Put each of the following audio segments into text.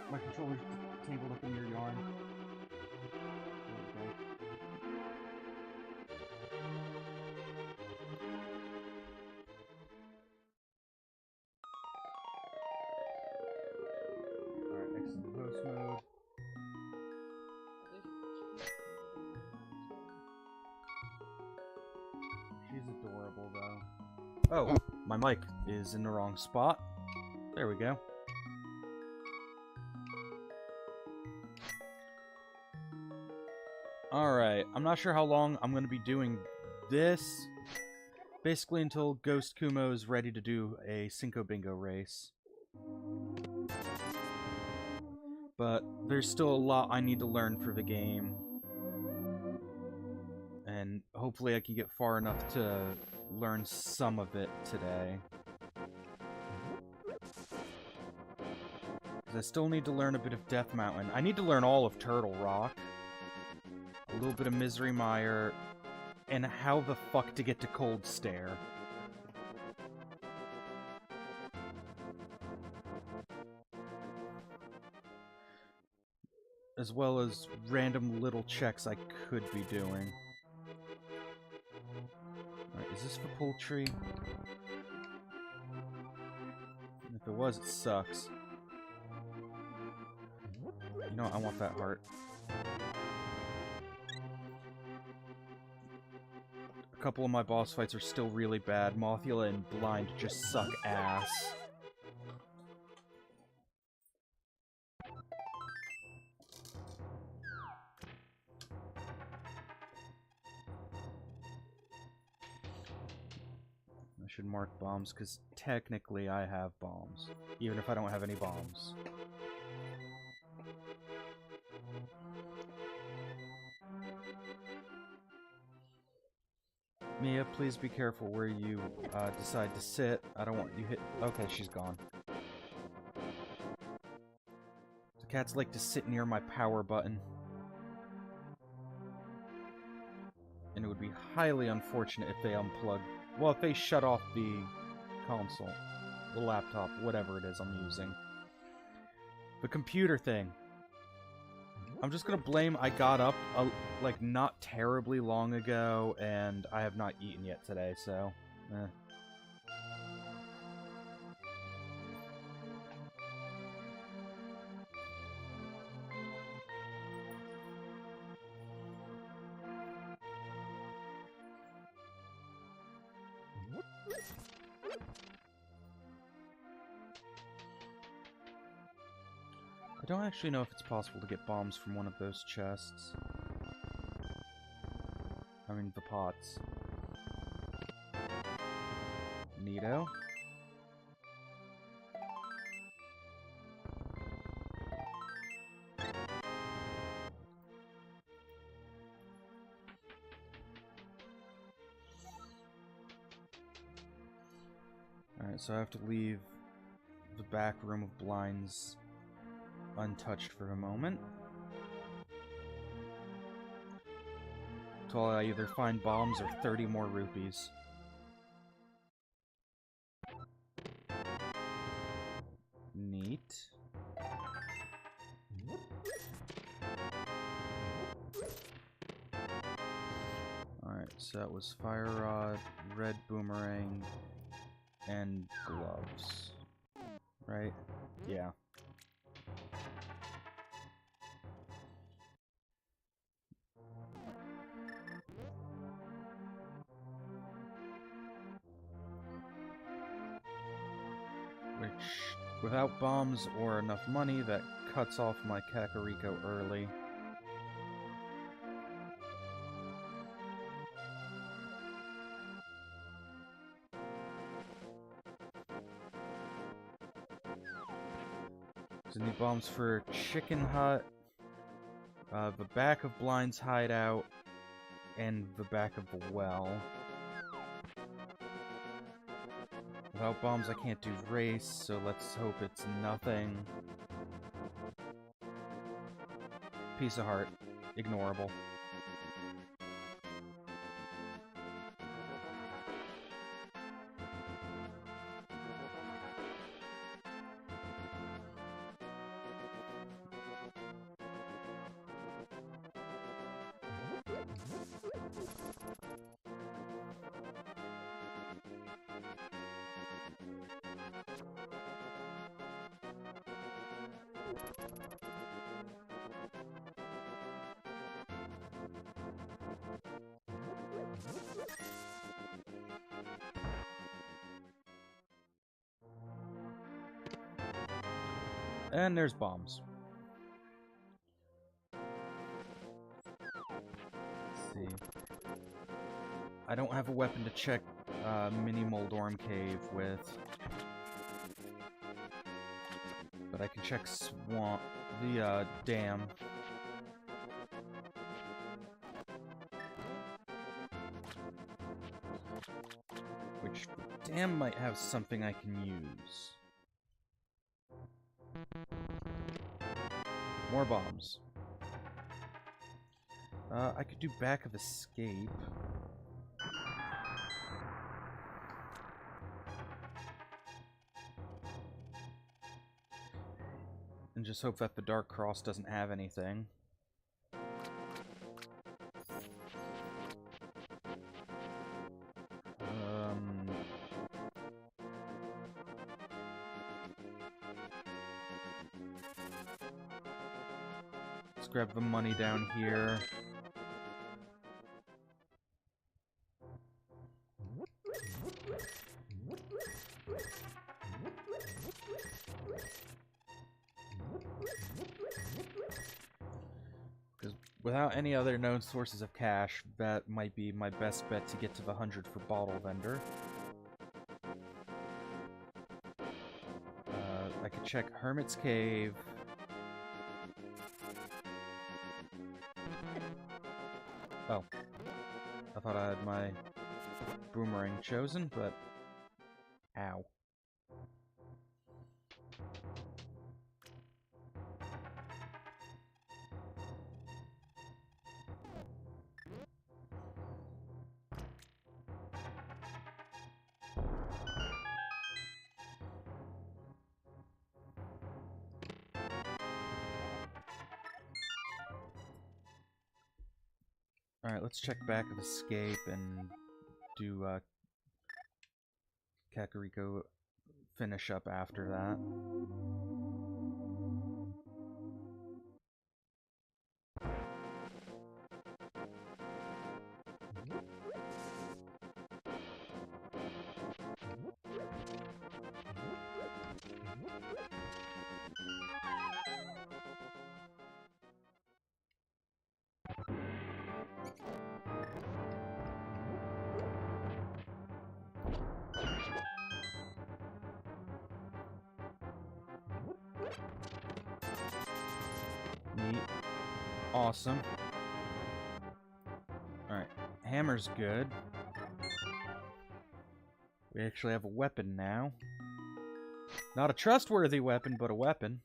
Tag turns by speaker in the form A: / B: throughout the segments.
A: My controller's tangled up in your yarn. Alright, exit the host mode. She's adorable, though. Oh, my mic is in the wrong spot. There we go. Alright, I'm not sure how long I'm going to be doing this. Basically until Ghost Kumo is ready to do a Cinco Bingo race. But there's still a lot I need to learn for the game. And hopefully I can get far enough to learn some of it today. Because I still need to learn a bit of Death Mountain. I need to learn all of Turtle Rock. A little bit of Misery Mire. And how the fuck to get to Cold Stare. As well as random little checks I could be doing. Alright, is this for poultry? If it was, it sucks. You know what? I want that heart. A couple of my boss fights are still really bad. Mothula and Blind just suck ass. I should mark bombs, because technically I have bombs. Even if I don't have any bombs. Mia, please be careful where you decide to sit. I don't want you hit... Okay, she's gone. The cats like to sit near my power button. And it would be highly unfortunate if they unplugged... Well, if they shut off the console. The laptop, whatever it is I'm using. The computer thing. I'm just gonna blame I got up, like, not terribly long ago, and I have not eaten yet today, so... I don't actually know if it's possible to get bombs from one of those chests. I mean, the pots. Neato. Alright, so I have to leave the back room of blinds untouched for a moment. Until I either find bombs or 30 more rupees. Neat. Alright, so that was Fire Rod, Red Boomerang, and Gloves. Right? Yeah. Which, without bombs or enough money, that cuts off my Kakariko early. So I need bombs for Chicken Hut, the back of Blind's hideout, and the back of the well. Without bombs, I can't do race, so let's hope it's nothing. Piece of heart. Ignorable. And there's bombs. Let's see. I don't have a weapon to check Mini Moldorm Cave with. But I can check Swamp, the dam. Which the dam might have something I can use. More bombs. I could do Back of Escape. And just hope that the Dark Cross doesn't have anything. Let's grab the money down here. Because without any other known sources of cash, that might be my best bet to get to the 100 for Bottle Vendor. I could check Hermit's Cave. Oh. I thought I had my boomerang chosen, but... Ow. Alright, let's check Back of Escape and do Kakariko finish up after that. Neat. Awesome. Alright, hammer's good. We actually have a weapon now. Not a trustworthy weapon, but a weapon.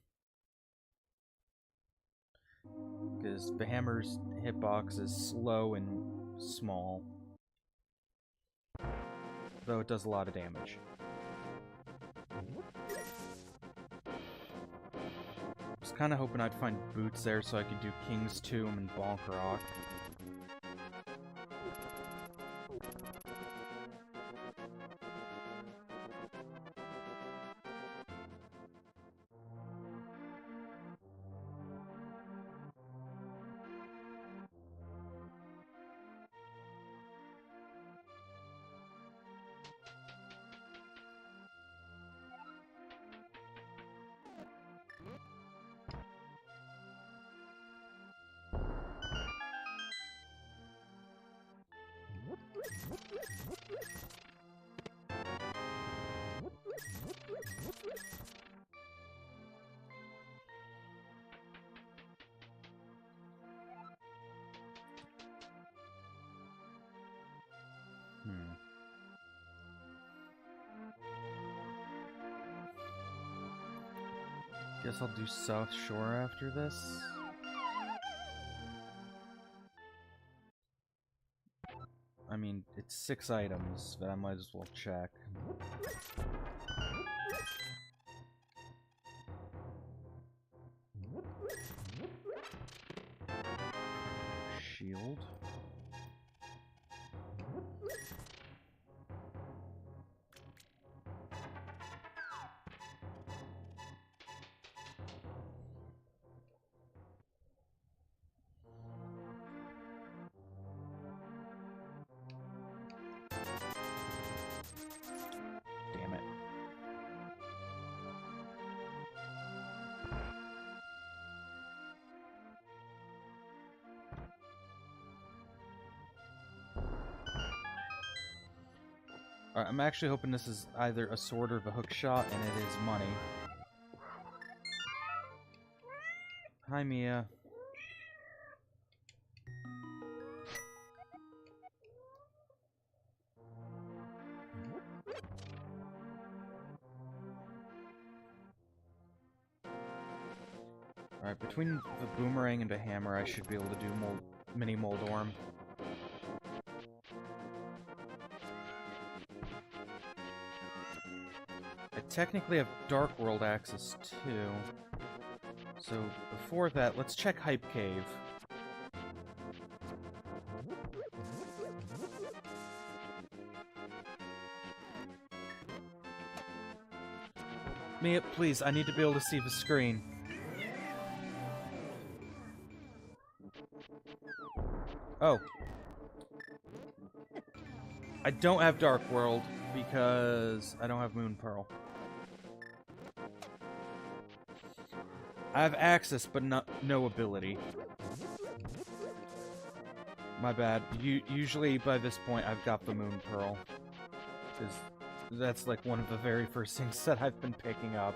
A: Because the hammer's hitbox is slow and small. Though it does a lot of damage. I was kind of hoping I'd find boots there so I could do King's Tomb and Bonk Rock. Guess I'll do South Shore after this. I mean, it's 6 items, but I might as well check. Shield. Alright, I'm actually hoping this is either a sword or a hook shot, and it is money. Hi, Mia. Alright, between the boomerang and the hammer, I should be able to do mini Moldorm. I technically have Dark World access too. So before that, let's check Hype Cave. Mia, please, I need to be able to see the screen. Oh. I don't have Dark World because I don't have Moon Pearl. I have access, but no ability. My bad. Usually by this point I've got the Moon Pearl. Because that's like one of the very first things that I've been picking up.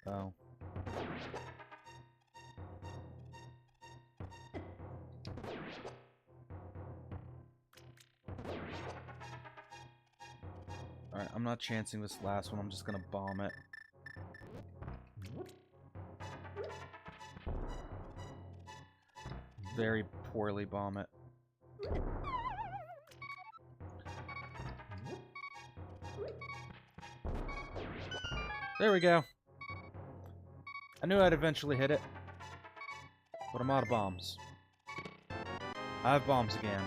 A: Oh. Alright, I'm not chancing this last one, I'm just gonna bomb it. Very poorly bomb it. There we go. I knew I'd eventually hit it. But I'm out of bombs. I have bombs again.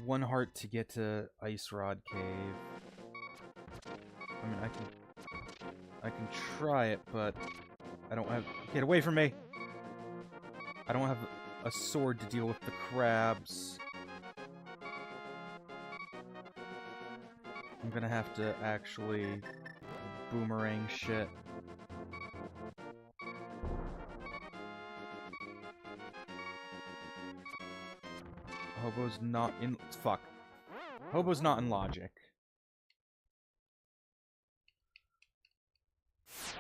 A: One heart to get to Ice Rod Cave. I mean, I can try it, but I don't have... Get away from me! I don't have a sword to deal with the crabs. I'm gonna have to actually boomerang shit. Hobo's not in... Fuck. Hobo's not in logic.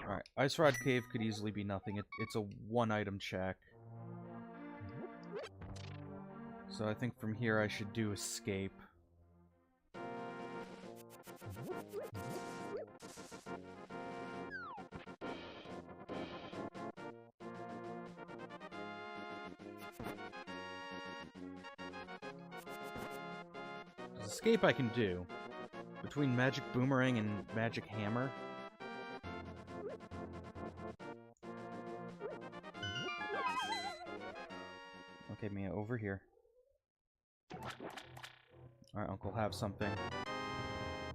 A: Alright, Ice Rod Cave could easily be nothing. It's a one-item check. So I think from here I should do escape. Escape I can do. Between Magic Boomerang and Magic Hammer. Okay, Mia, over here. Alright, Uncle, have something.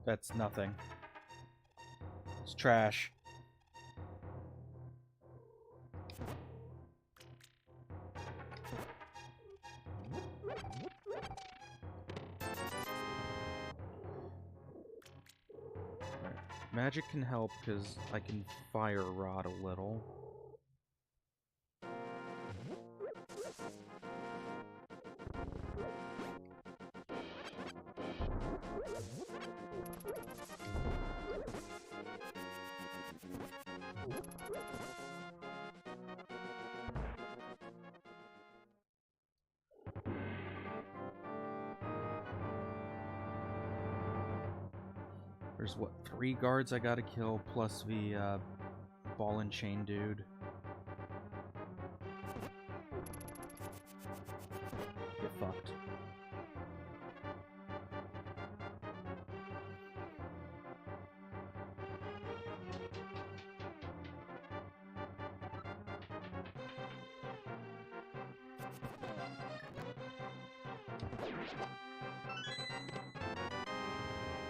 A: That's nothing. It's trash. Magic can help because I can fire rod a little. There's, what, 3 guards I gotta kill, plus the, ball and chain dude. Get fucked.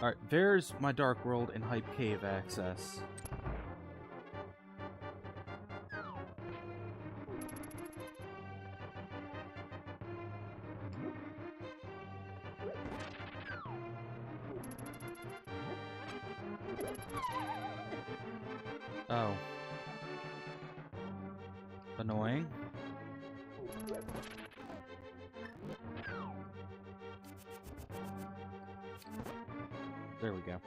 A: Alright, there's my Dark World and Hype Cave access. Oh. Annoying. There we go.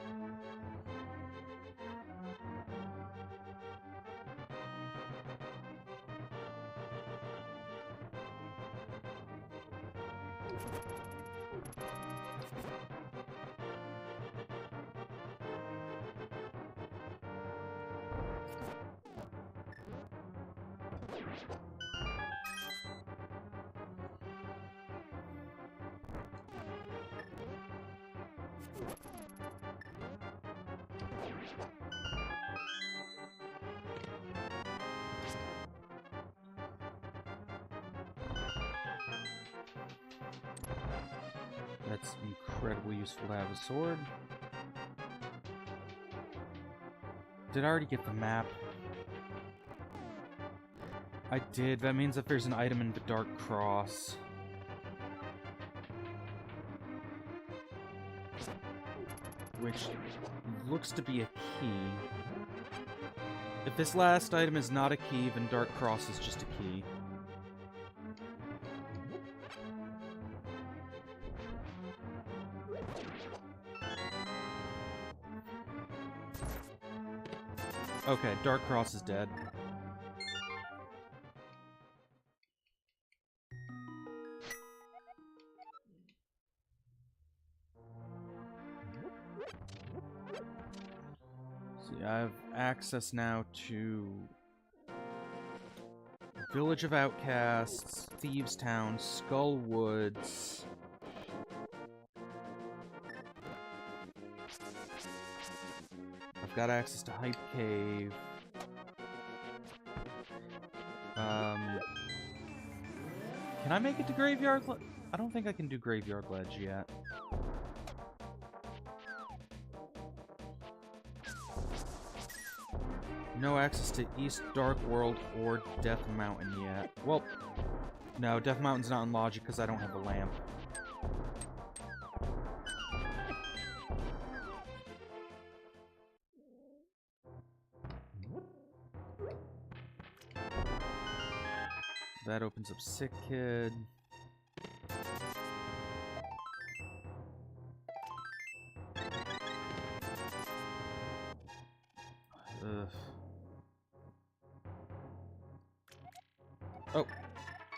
A: That's incredibly useful to have a sword. Did I already get the map? I did. That means that there's an item in the Dark Cross. Which looks to be a key. If this last item is not a key, then Dark Cross is just a key. Okay, Dark Cross is dead. See, I have access now to Village of Outcasts, Thieves Town, Skull Woods. I've got access to Hype Cave. Can I make it to Graveyard Ledge? I don't think I can do Graveyard Ledge yet. No access to East Dark World or Death Mountain yet. Well, no, Death Mountain's not in Logic because I don't have a lamp. That opens up Sick Kid. Ugh. Oh,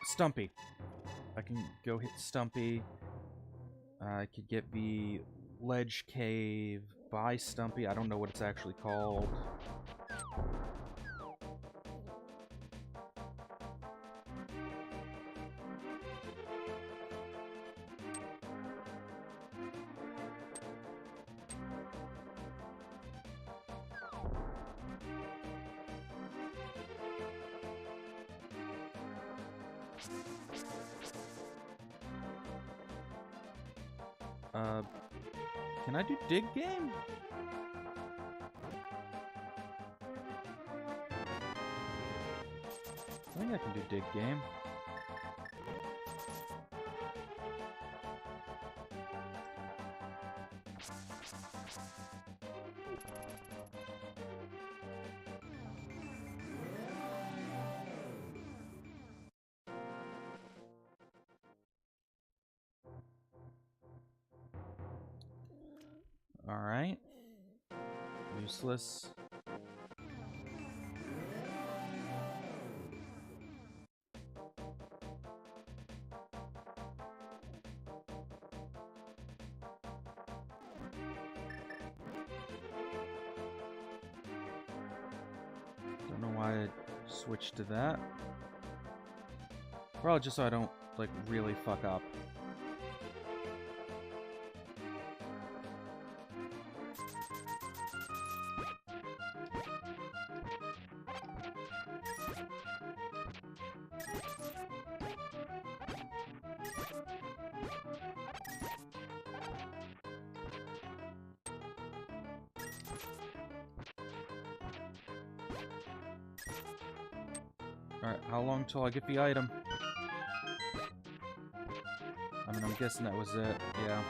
A: Stumpy. I can go hit Stumpy. I could get the Ledge Cave by Stumpy. I don't know what it's actually called. Can I do Dig Game? I think I can do Dig Game. Alright. Useless. Don't know why I switched to that. Probably just so I don't, like, really fuck up. Alright, how long till I get the item? I mean, I'm guessing that was it. Yeah.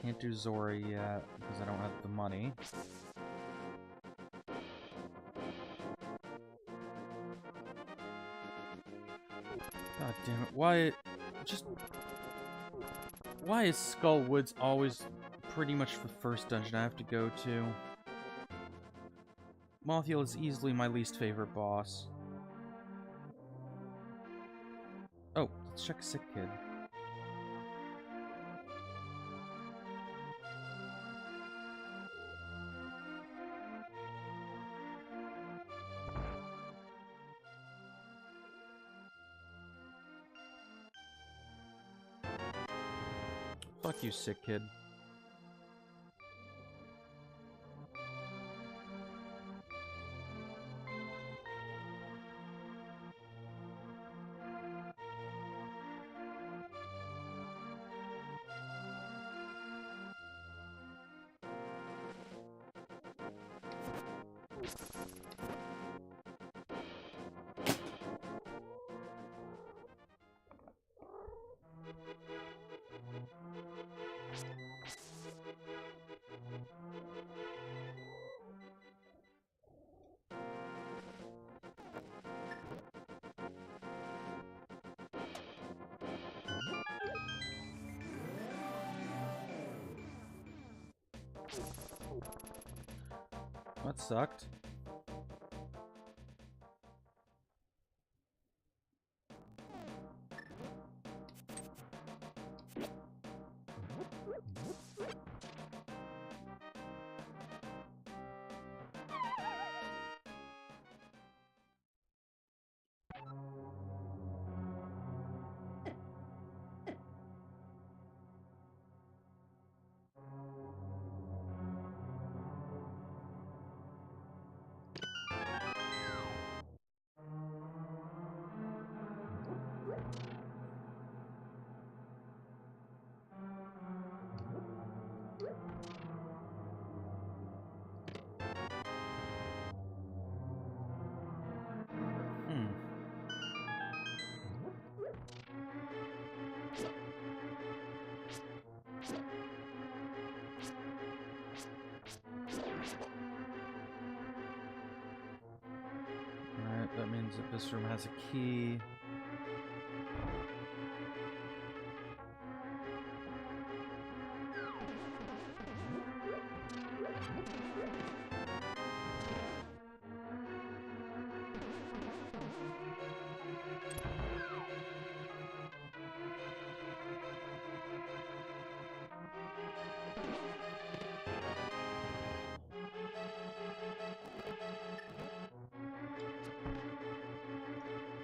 A: Can't do Zora yet because I don't have the money. God damn it. Why is Skull Woods always pretty much the first dungeon I have to go to? Mothiel is easily my least favorite boss. Oh, let's check Sick Kid. Fuck you, Sick Kid. That sucked. Alright, that means that this room has a key.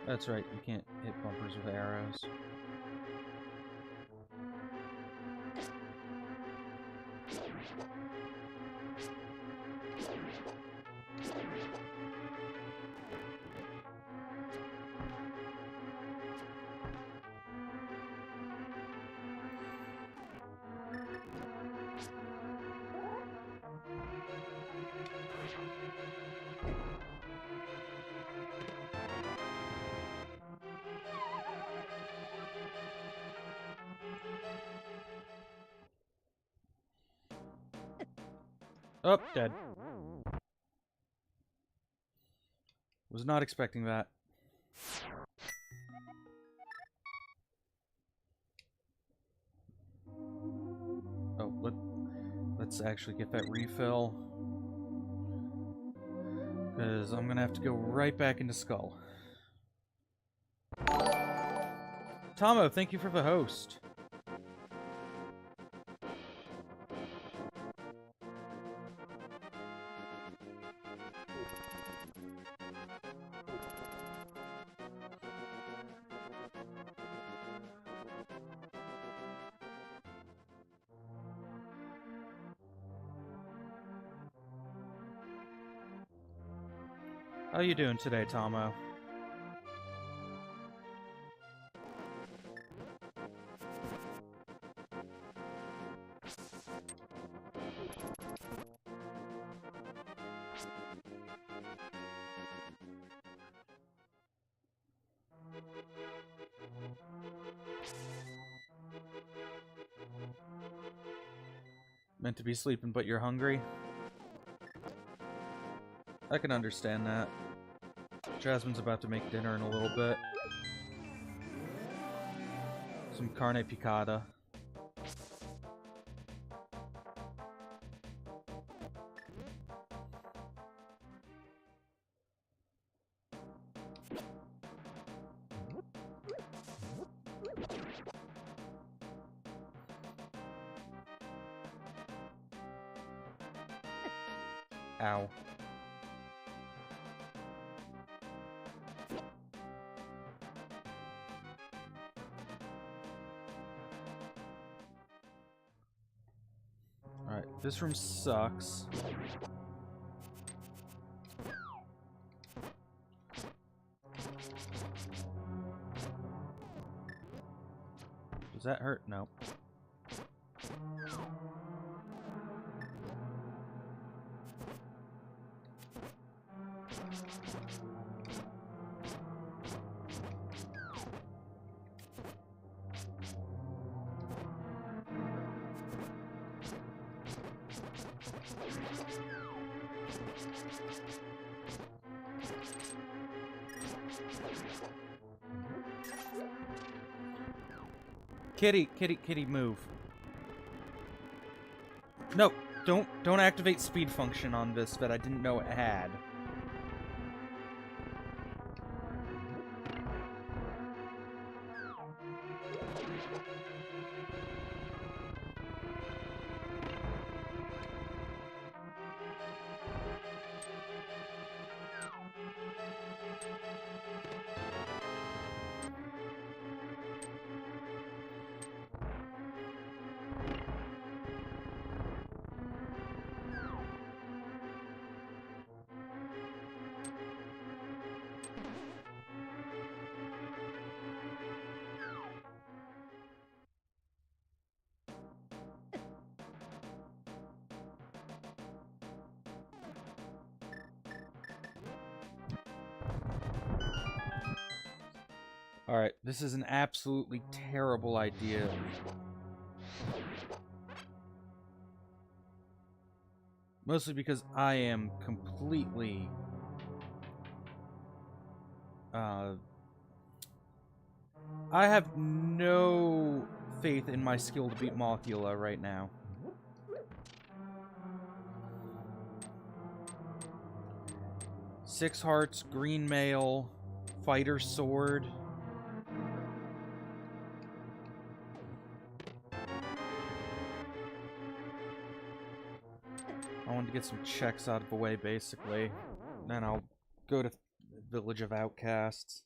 A: That's right, you can't hit bumpers with arrows. Oh, dead. Was not expecting that. Oh, let's actually get that refill. Because I'm gonna have to go right back into Skull. Tomo, thank you for the host. How you doing today, Tomo? Meant to be sleeping, but you're hungry? I can understand that. Jasmine's about to make dinner in a little bit. Some carne picada. Ow. Alright, this room sucks. Does that hurt? No. Kitty, kitty, kitty, move. No, don't activate speed function on this that I didn't know it had. Alright, this is an absolutely terrible idea. Mostly because I am completely... I have no faith in my skill to beat Mothula right now. Six hearts, green mail, fighter sword... I wanted to get some checks out of the way, basically. Then I'll go to Village of Outcasts.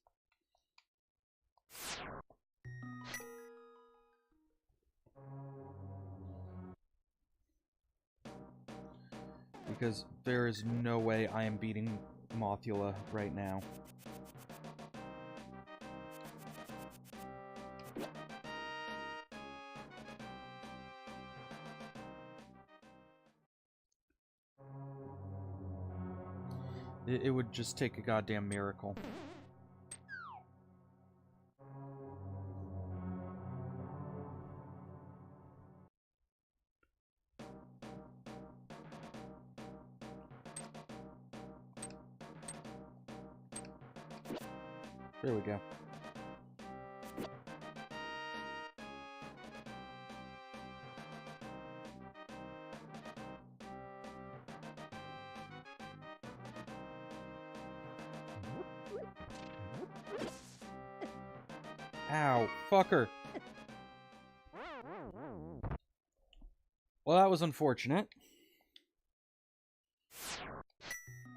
A: Because there is no way I am beating Mothula right now. It would just take a goddamn miracle. There we go. Ow, fucker. Well, that was unfortunate.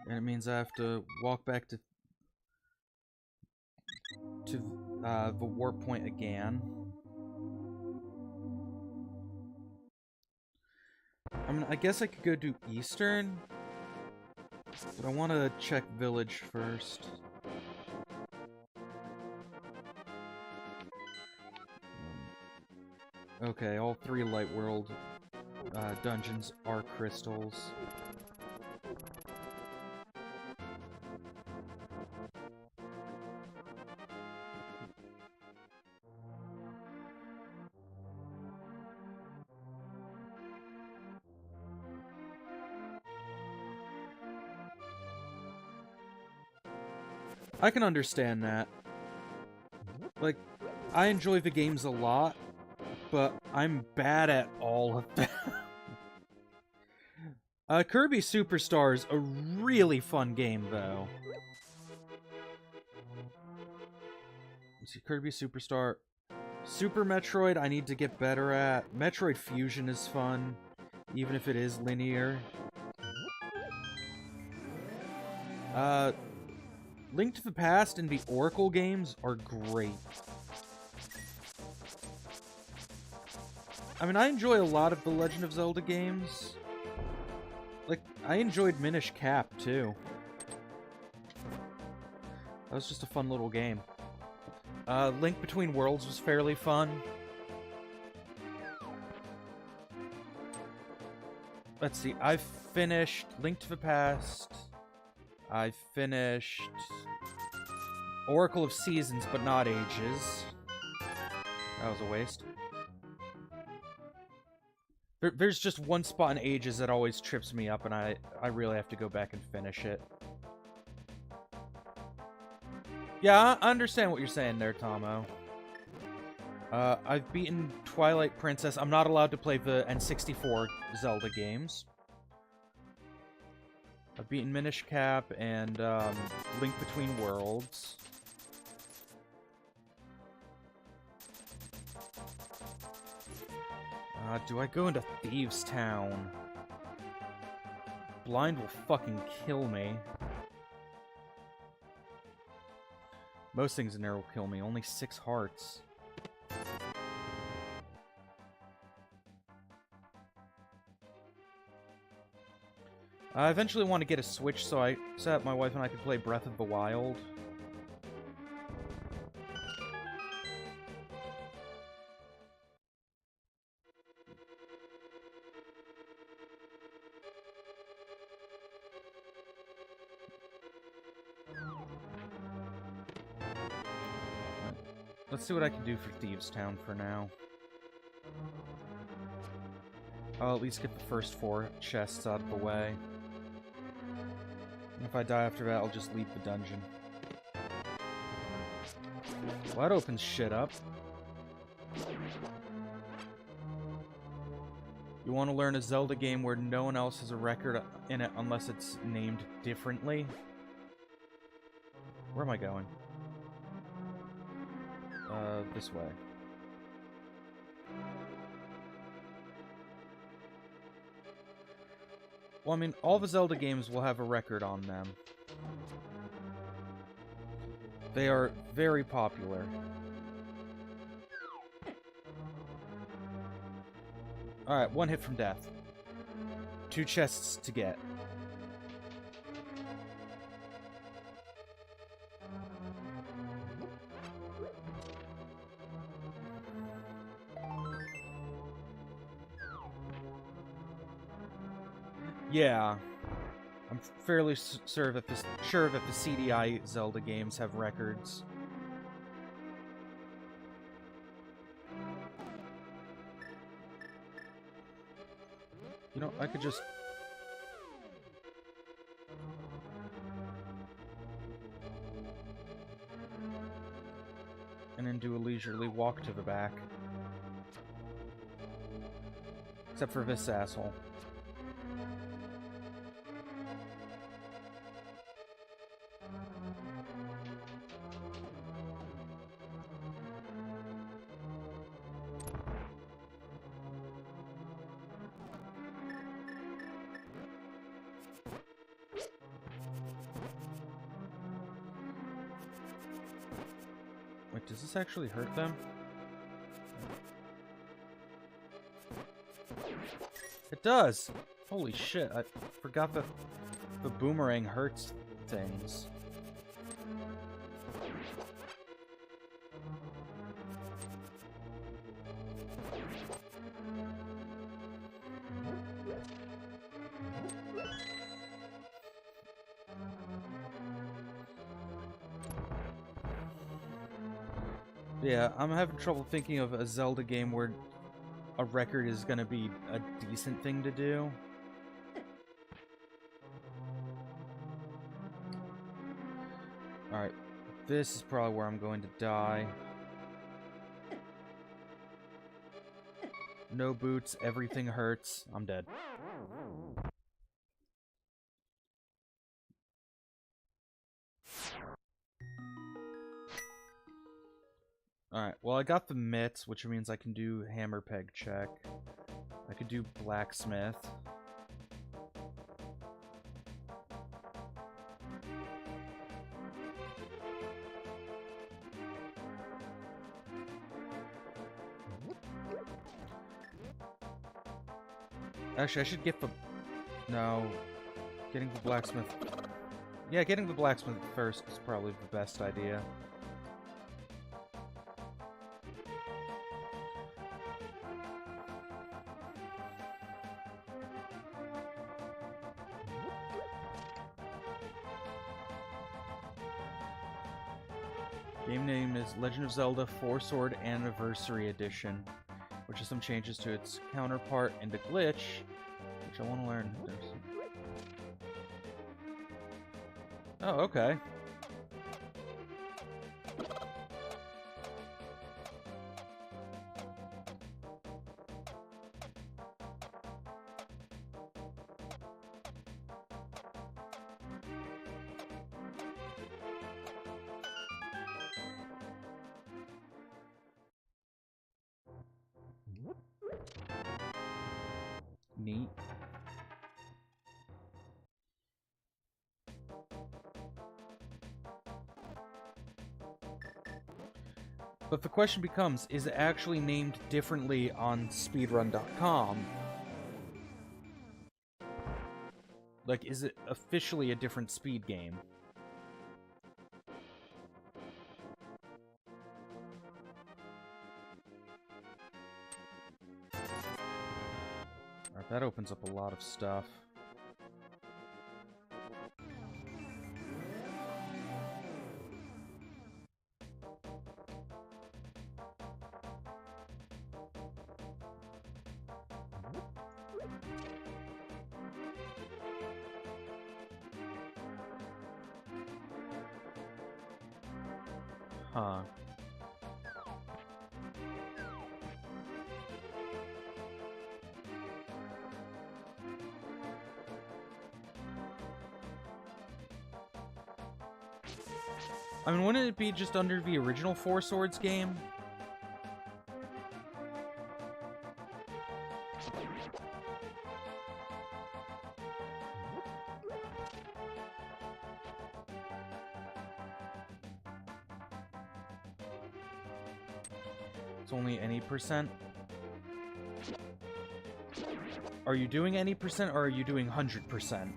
A: And it means I have to walk back to the warp point again. I mean, I guess I could go do Eastern. But I want to check village first. Okay, all 3 Light World dungeons are crystals. I can understand that. Like, I enjoy the games a lot, but I'm bad at all of them. Kirby Superstar is a really fun game, though. Let's see, Kirby Superstar. Super Metroid, I need to get better at. Metroid Fusion is fun, even if it is linear. Link to the Past and the Oracle games are great. I mean, I enjoy a lot of the Legend of Zelda games. Like, I enjoyed Minish Cap, too. That was just a fun little game. Link Between Worlds was fairly fun. Let's see, I've finished Link to the Past. I finished Oracle of Seasons, but not Ages. That was a waste. There's just one spot in Ages that always trips me up, and I really have to go back and finish it. Yeah, I understand what you're saying there, Tomo. I've beaten Twilight Princess. I'm not allowed to play the N64 Zelda games. I've beaten Minish Cap and Link Between Worlds. Do I go into Thieves Town? Blind will fucking kill me. Most things in there will kill me. Only 6 hearts. I eventually want to get a Switch so that my wife and I could play Breath of the Wild. Let's see what I can do for Thieves Town for now. I'll at least get the first 4 chests out of the way. And if I die after that, I'll just leave the dungeon. Well, that opens shit up. You want to learn a Zelda game where no one else has a record in it unless it's named differently? Where am I going? This way. Well, I mean, all the Zelda games will have a record on them. They are very popular. Alright, 1 hit from death. 2 chests to get. Yeah, I'm fairly sure that the CDI Zelda games have records. You know, I could just... and then do a leisurely walk to the back. Except for this asshole. Wait, does this actually hurt them? It does! Holy shit, I forgot that the boomerang hurts things. Yeah, I'm having trouble thinking of a Zelda game where a record is gonna be a decent thing to do. Alright, this is probably where I'm going to die. No boots, everything hurts. I'm dead. Alright, well I got the mitts, which means I can do hammer peg check. I could do blacksmith. Actually, I should get the... No. Getting the blacksmith... Yeah, getting the blacksmith first is probably the best idea. Game name is Legend of Zelda 4-Sword Anniversary Edition, which is some changes to its counterpart and a glitch, which I want to learn. Oh, okay. Neat. But the question becomes, is it actually named differently on speedrun.com? Like, is it officially a different speed game? Alright, that opens up a lot of stuff. Huh. I mean, wouldn't it be just under the original Four Swords game? It's only any percent. Are you doing any percent or are you doing 100%?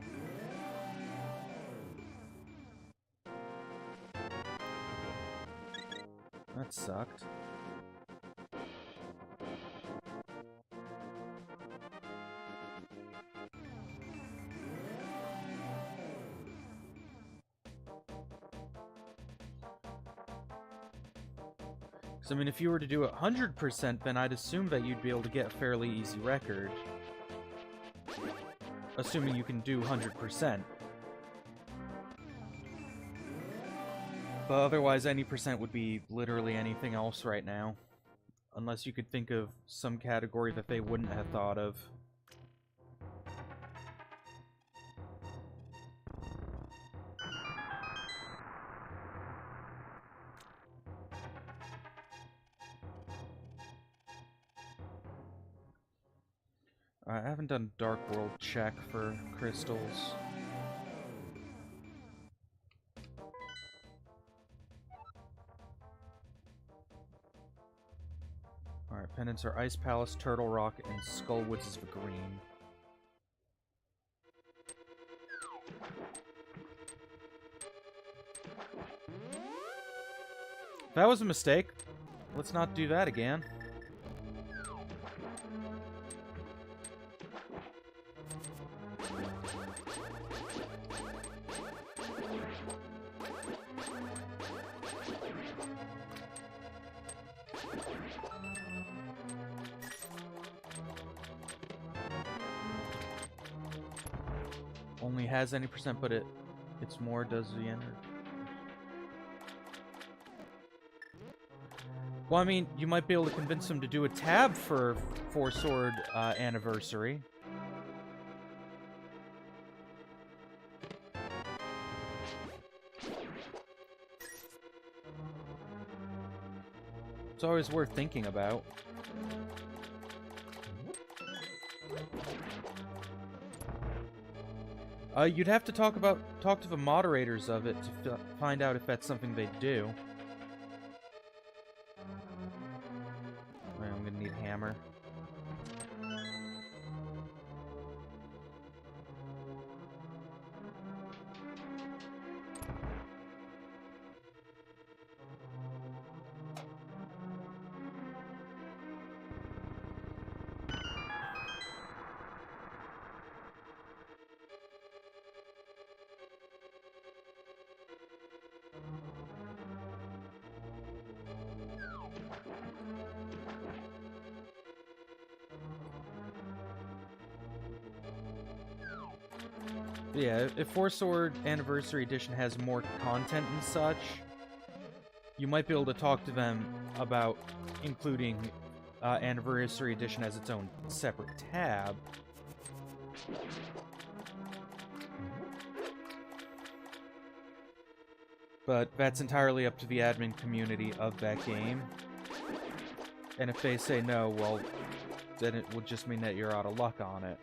A: That sucked. Because, I mean, if you were to do it 100%, then I'd assume that you'd be able to get a fairly easy record. Assuming you can do 100%. But otherwise, any percent would be literally anything else right now. Unless you could think of some category that they wouldn't have thought of. I haven't done Dark World check for crystals. Alright, pendants are Ice Palace, Turtle Rock, and Skullwoods is the green. That was a mistake. Let's not do that again. Only has any percent, but it's more does the enter. Well, I mean, you might be able to convince them to do a tab for Four Sword Anniversary. It's always worth thinking about. You'd have to talk to the moderators of it to find out if that's something they do. Right, I'm gonna need a hammer. Yeah, if Four Sword Anniversary Edition has more content and such, you might be able to talk to them about including Anniversary Edition as its own separate tab. But that's entirely up to the admin community of that game. And if they say no, well, then it would just mean that you're out of luck on it.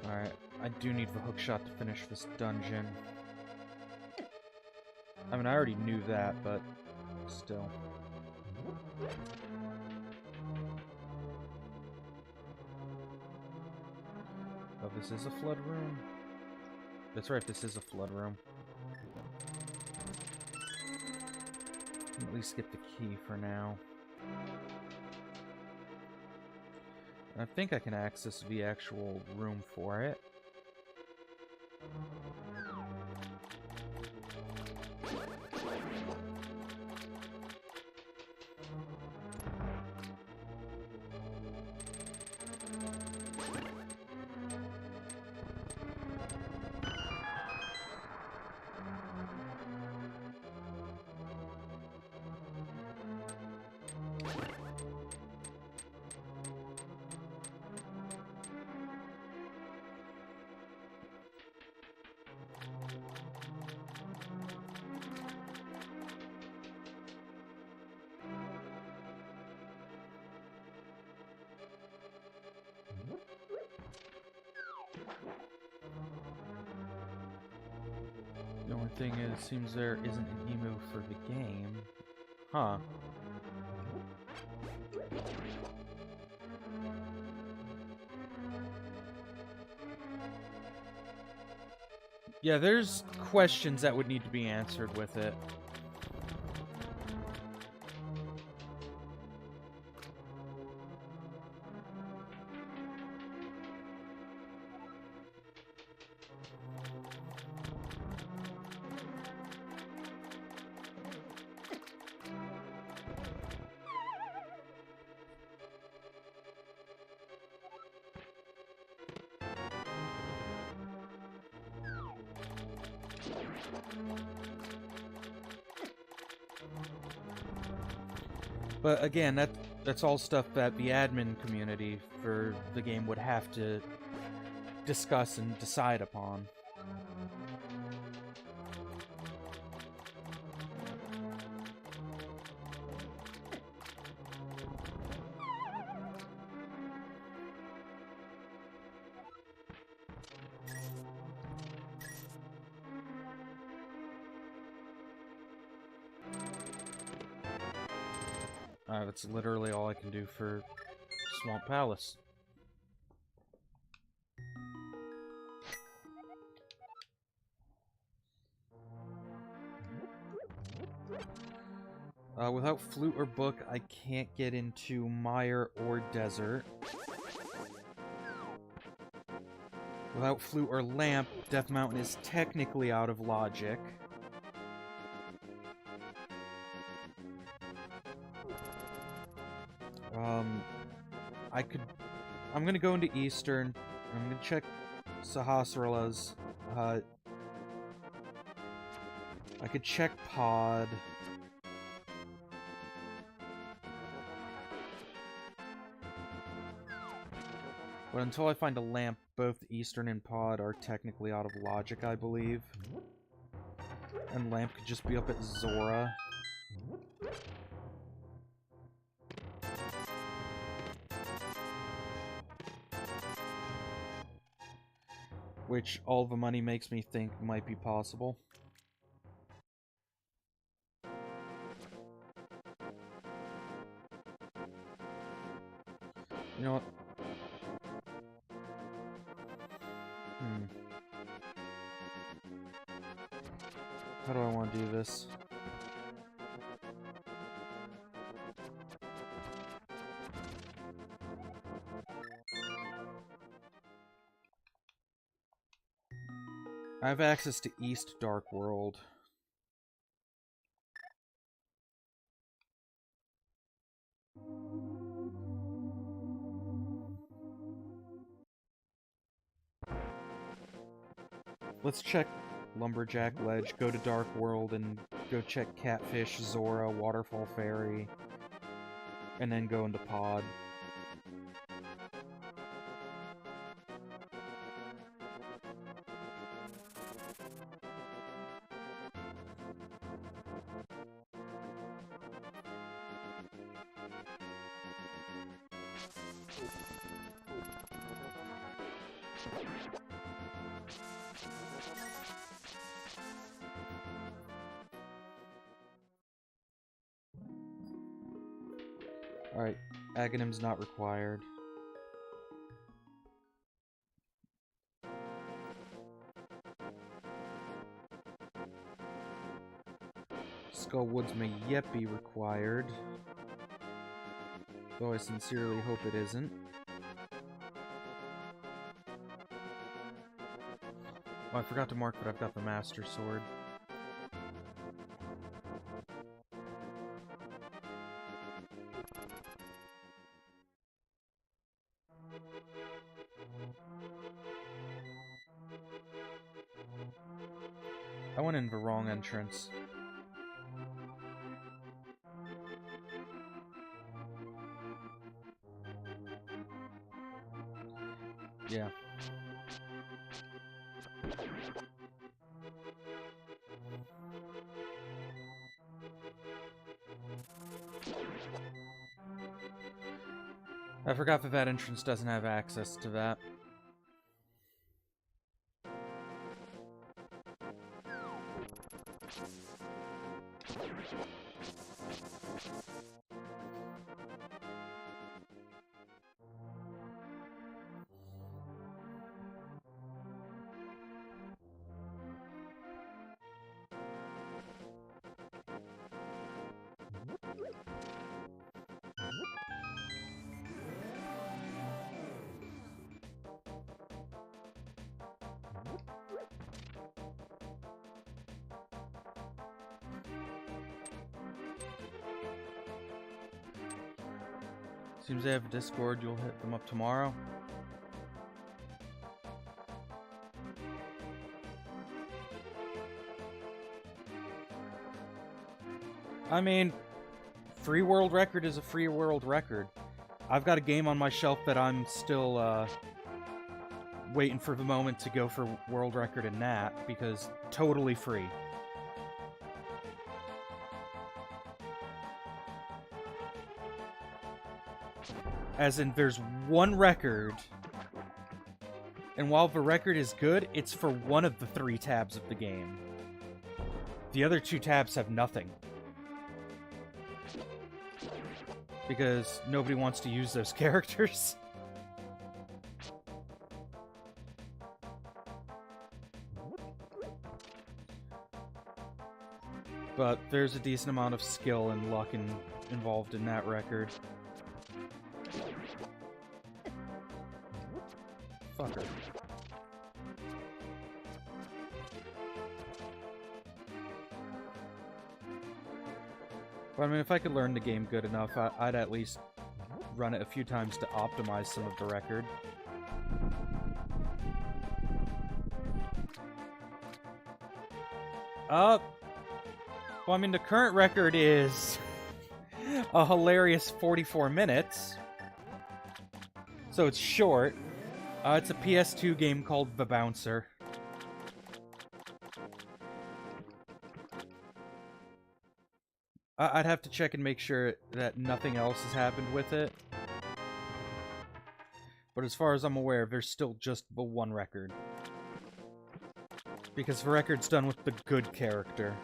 A: Alright, I do need the hookshot to finish this dungeon. I mean, I already knew that, but still. Oh, this is a flood room? That's right, this is a flood room. Can at least get the key for now. I think I can access the actual room for it. The only thing is, it seems there isn't an emu for the game. Huh. Yeah, there's questions that would need to be answered with it. But again, that's all stuff that the admin community for the game would have to discuss and decide upon. That's literally all I can do for Swamp Palace. Without flute or book, I can't get into mire or desert. Without flute or lamp, Death Mountain is technically out of logic. I'm gonna go into Eastern. I'm gonna check Sahasralas. I could check Pod. But until I find a lamp, both Eastern and Pod are technically out of logic, I believe. And lamp could just be up at Zora. Which all the money makes me think might be possible. You know what? How do I want to do this? I have access to East Dark World. Let's check Lumberjack Ledge, go to Dark World, and go check Catfish, Zora, Waterfall Ferry, and then go into Pod. Alright, Aghanim's not required. Skullwoods may yet be required, though I sincerely hope it isn't. Oh, I forgot to mark that I've got the Master Sword. I went in the wrong entrance. Yeah. I forgot that that entrance doesn't have access to that. Seems they have Discord, you'll hit them up tomorrow. I mean, free world record is a free world record. I've got a game on my shelf that I'm still waiting for the moment to go for world record in that, because totally free. As in, there's one record, and while the record is good, it's for one of the 3 tabs of the game. The other 2 tabs have nothing. Because nobody wants to use those characters. But there's a decent amount of skill and luck involved in that record. Fucker. But I mean, if I could learn the game good enough, I'd at least run it a few times to optimize some of the record. Well, I mean, the current record is a hilarious 44 minutes. So it's short. It's a PS2 game called The Bouncer. I'd have to check and make sure that nothing else has happened with it. But as far as I'm aware, there's still just the one record. Because the record's done with the good character.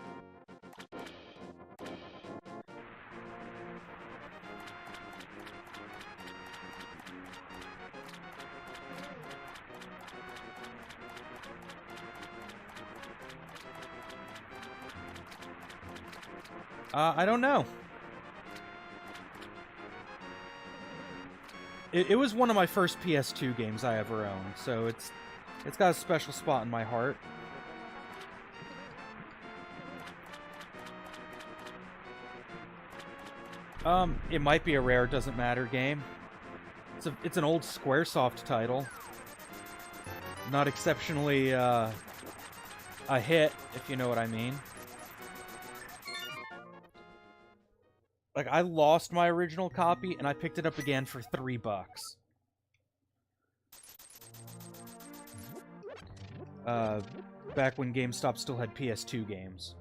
A: I don't know. It was one of my first PS2 games I ever owned, so it's got a special spot in my heart. It might be a rare, doesn't matter game. It's an old Squaresoft title. Not exceptionally a hit, if you know what I mean. Like, I lost my original copy, and I picked it up again for $3. Back when GameStop still had PS2 games.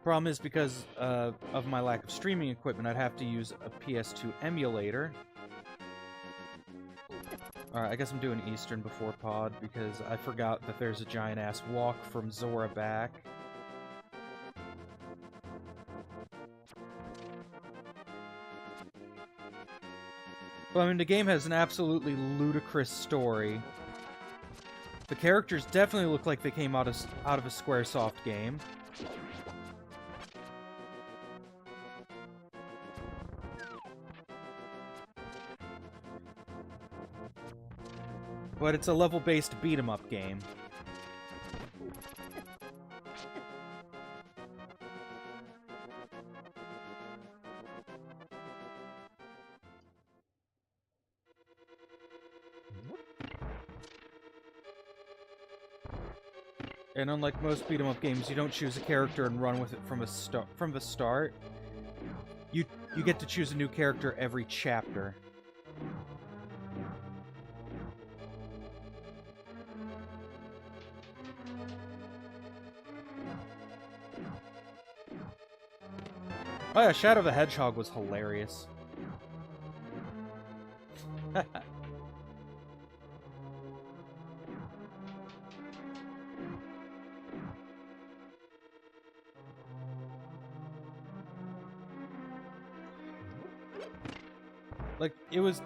A: Problem is, because of my lack of streaming equipment, I'd have to use a PS2 emulator. Alright, I guess I'm doing Eastern before Pod, because I forgot that there's a giant-ass walk from Zora back. But, I mean, the game has an absolutely ludicrous story. The characters definitely look like they came out of a Squaresoft game. But it's a level-based beat-em-up game. And unlike most beat-em-up games, you don't choose a character and run with it from the start. You get to choose a new character every chapter. Oh yeah, Shadow the Hedgehog was hilarious. Like, it was...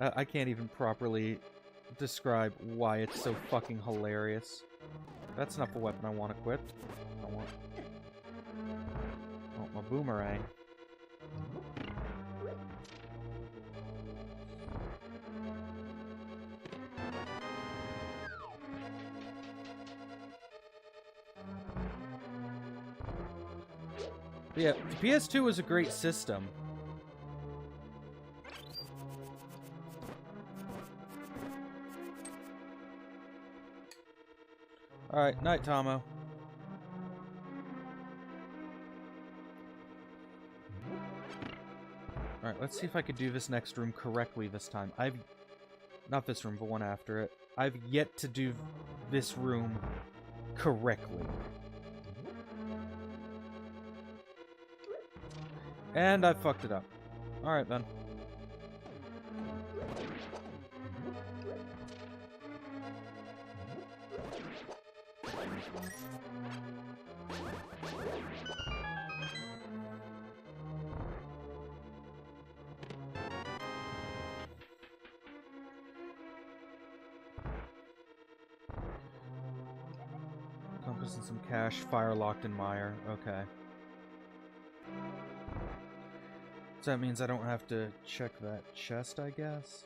A: I can't even properly describe why it's so fucking hilarious. That's not the weapon I want equipped. I want my boomerang. But yeah, the PS2 was a great system. Alright, night, Tomo. Alright, let's see if I could do this next room correctly this time. Not this room, but one after it. I've yet to do this room correctly. And I fucked it up. Alright, then. Compass and some cash, fire locked in mire. Okay. So that means I don't have to check that chest, I guess?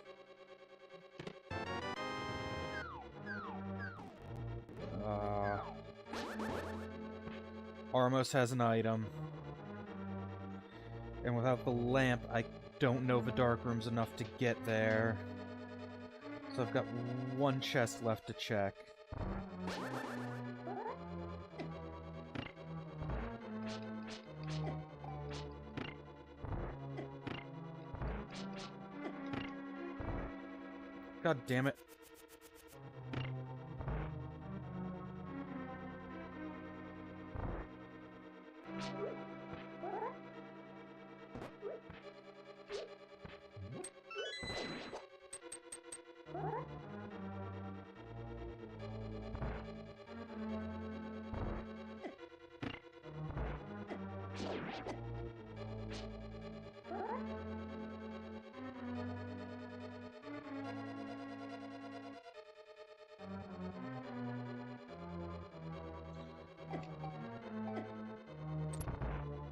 A: Armos has an item. And without the lamp, I don't know the dark room's enough to get there. So I've got one chest left to check. God damn it.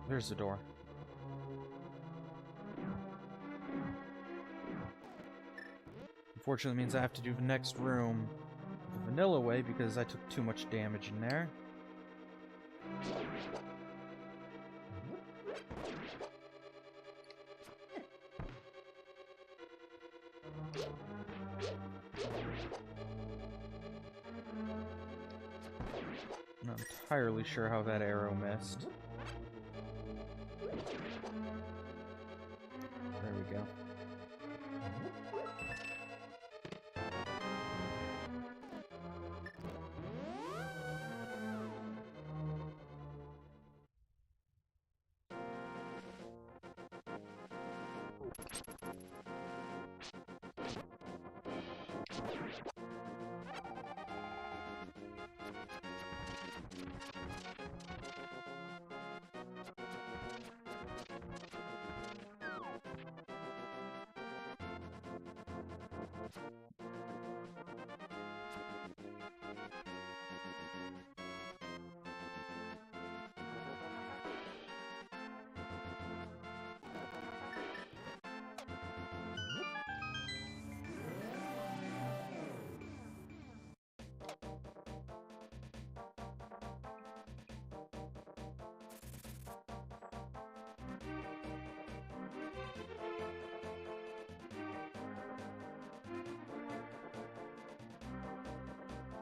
A: There's the door. Unfortunately, it means I have to do the next room the vanilla way because I took too much damage in there. I'm not entirely sure how that arrow missed. There we go.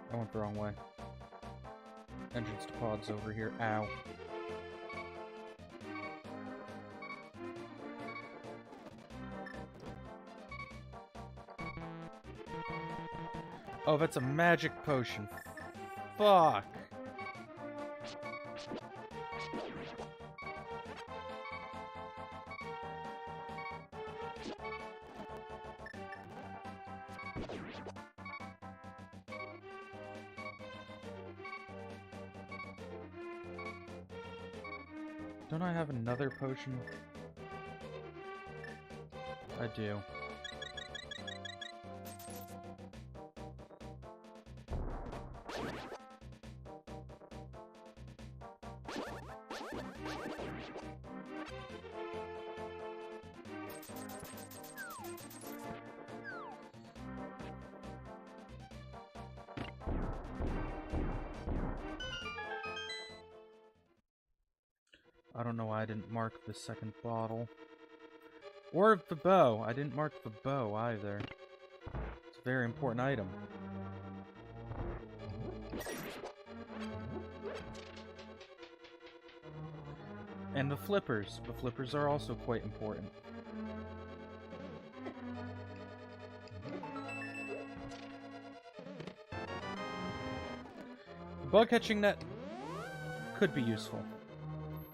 A: I went the wrong way. Entrance to pods over here. Ow. Oh, that's a magic potion. Fuck. Don't I have another potion? I do. I don't know why I didn't mark the second bottle. Or the bow. I didn't mark the bow either. It's a very important item. And the flippers. The flippers are also quite important. The bug catching net could be useful.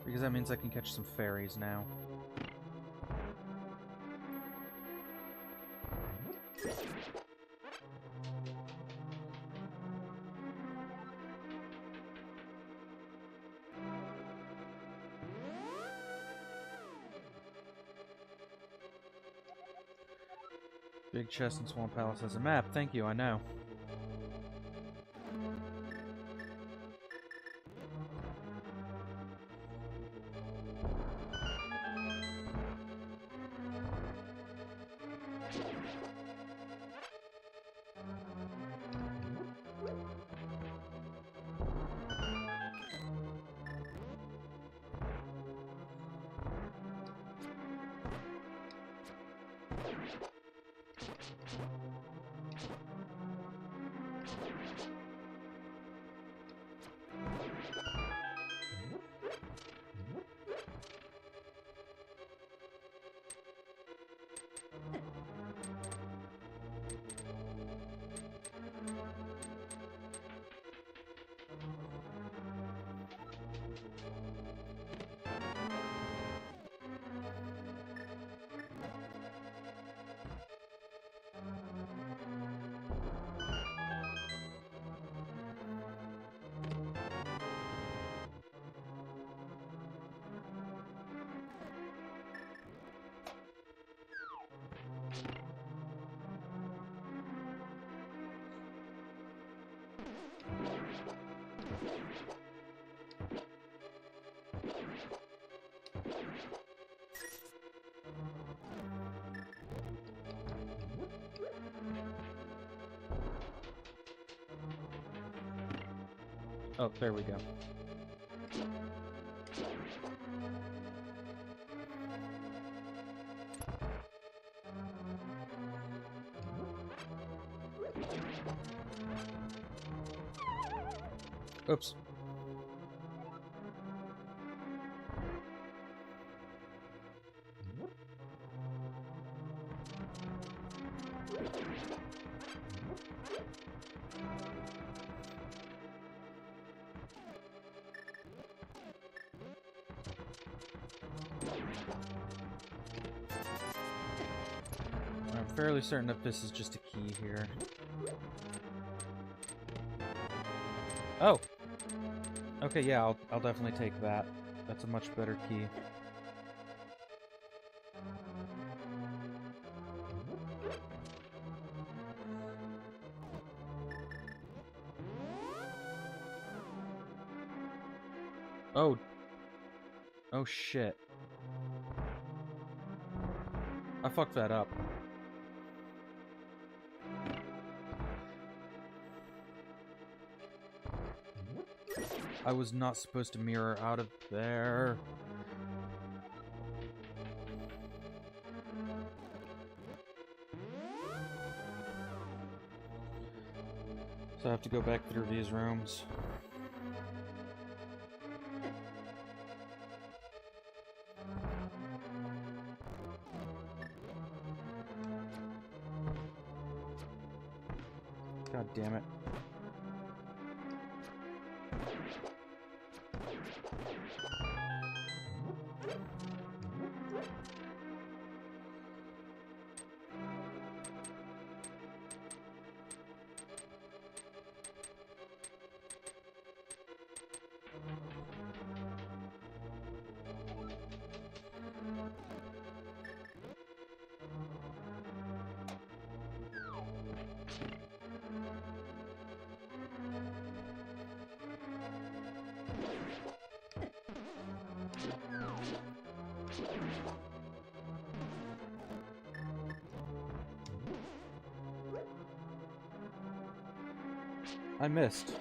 A: Because that means I can catch some fairies now. Big chest and Swamp Palace has a map. Thank you, I know. Oh, there we go. Oops. I'm fairly certain that this is just a key here. Oh! Okay, yeah, I'll definitely take that. That's a much better key. Oh. Oh shit. I fucked that up. I was not supposed to mirror out of there. So I have to go back through these rooms. God damn it. I missed.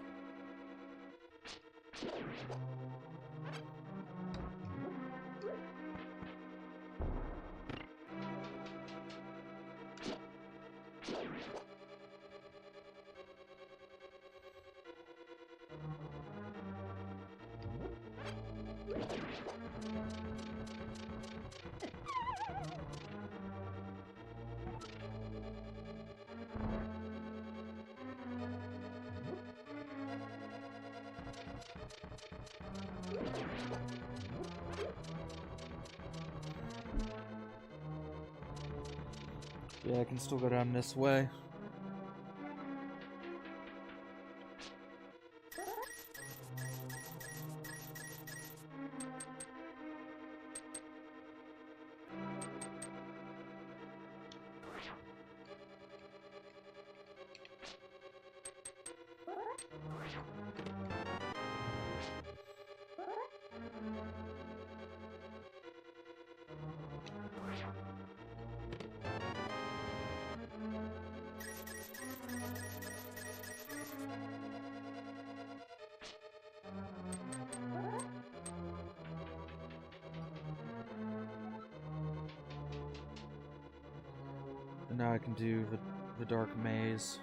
A: Yeah, I can still go down this way. And now I can do the dark maze.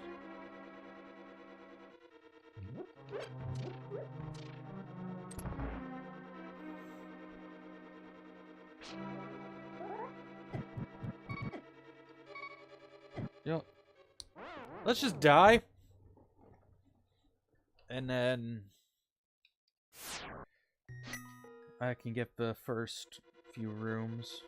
A: Yep. Let's just die. And then I can get the first few rooms.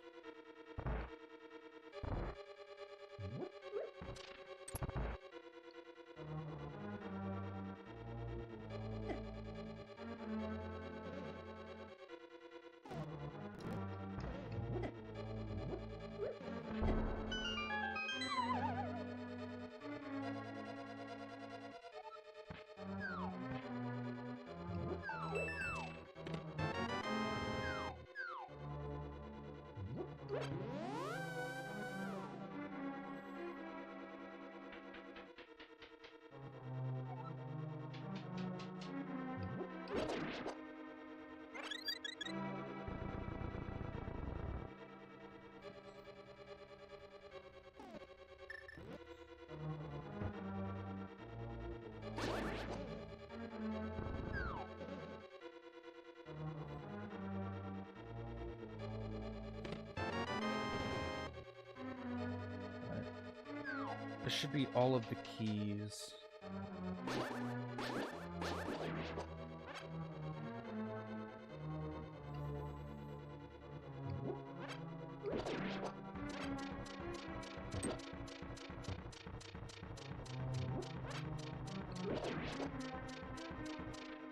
A: This should be all of the keys.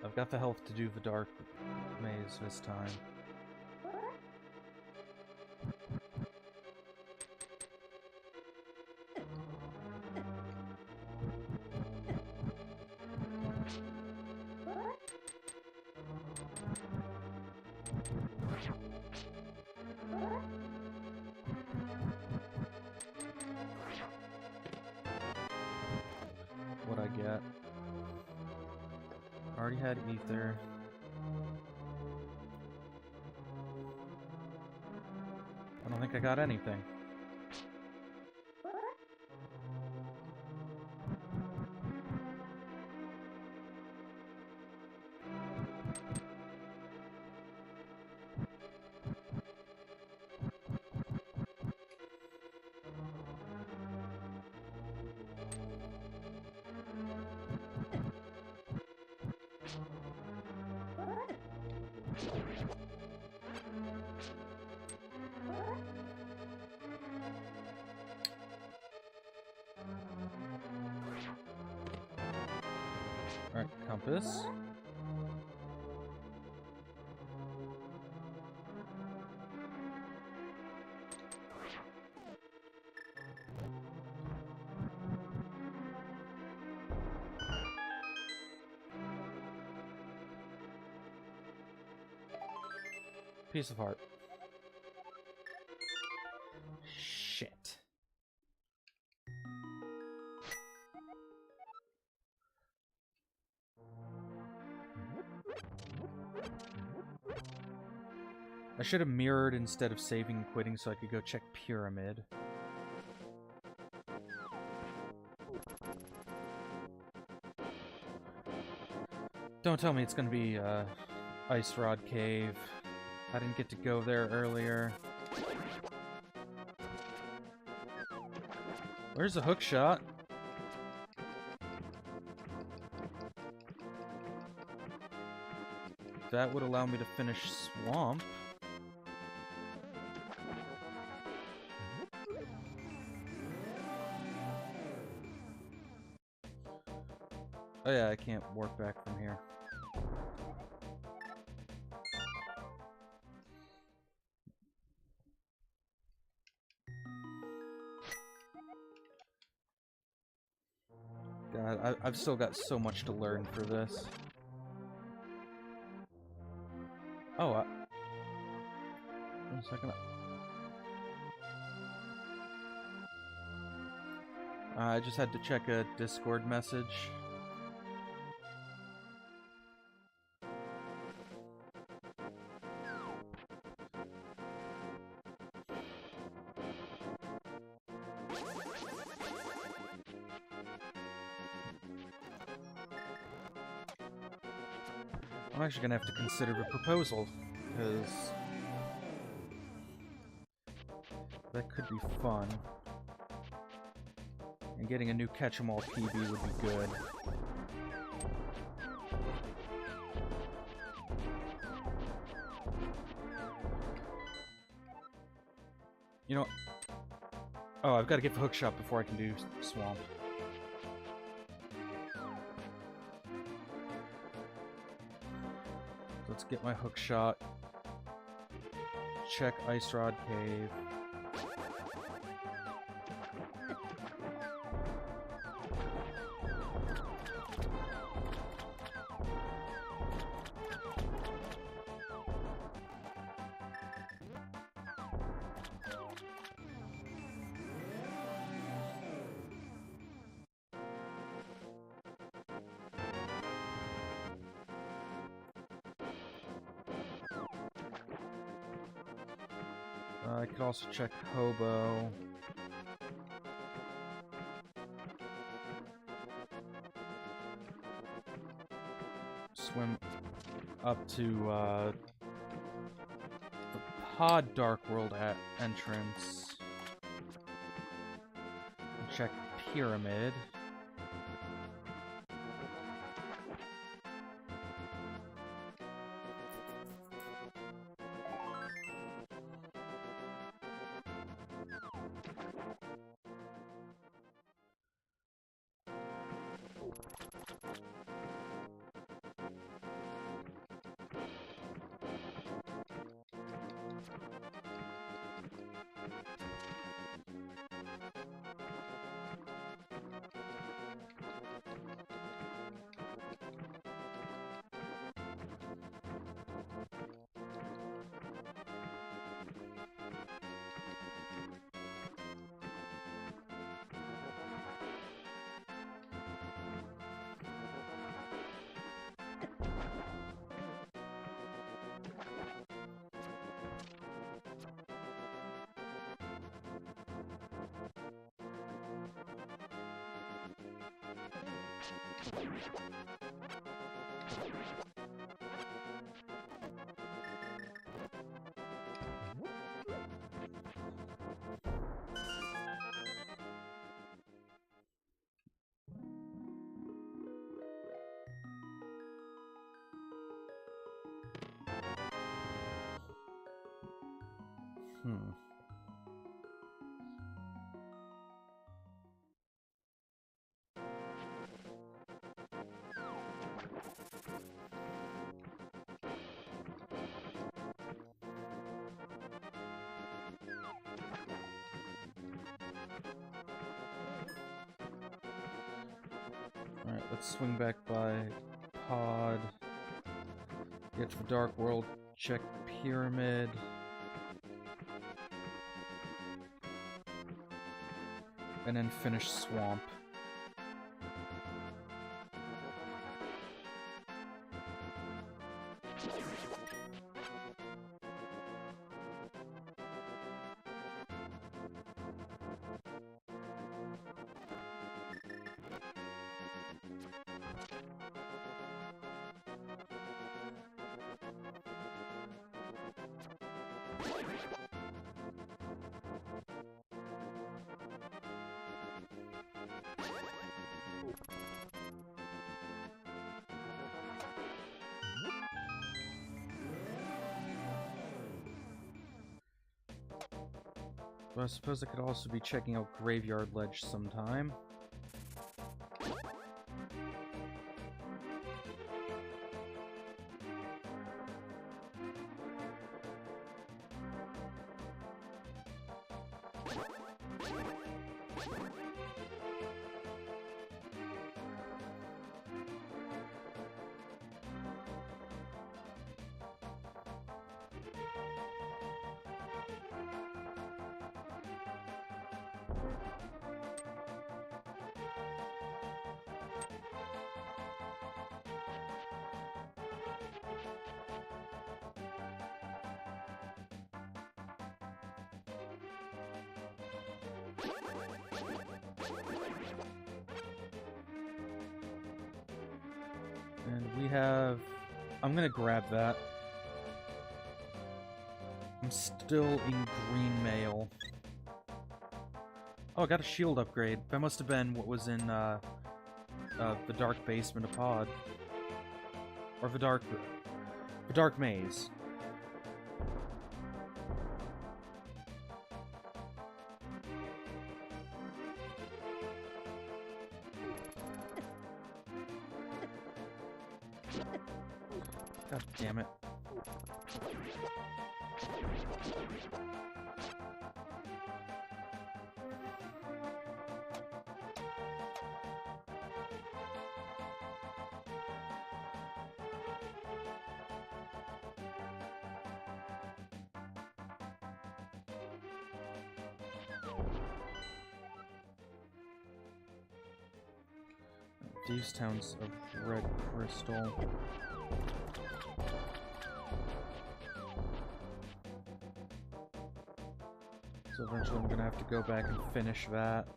A: I've got the health to do the dark maze this time. What I get. Already had ether. I don't think I got anything. Alright, compass. Piece of heart. Shit. I should have mirrored instead of saving and quitting so I could go check Pyramid. Don't tell me it's gonna be Ice Rod Cave. I didn't get to go there earlier. Where's the hook shot? That would allow me to finish Swamp. Oh yeah, I can't work back from here. God, I've still got so much to learn for this. Oh, one second. I just had to check a Discord message. I'm actually gonna have to consider the proposal, because that could be fun. And getting a new catch-em-all PB would be good. You know... Oh, I've got to get the hook shot before I can do Swamp. Let's get my hook shot. Check Ice Rod Cave. I could also check Hobo. Swim up to the Pod Dark World entrance. And check Pyramid. Alright, let's swing back by Pod. Get to the Dark World, check Pyramid. And then finish Swamp. But I suppose I could also be checking out Graveyard Ledge sometime. And we have I'm gonna grab that. I'm still in green mail. Oh, I got a shield upgrade. That must have been what was in, the dark basement of Pod. Or the dark maze. God damn it. These towns of red crystal. So eventually I'm gonna have to go back and finish that.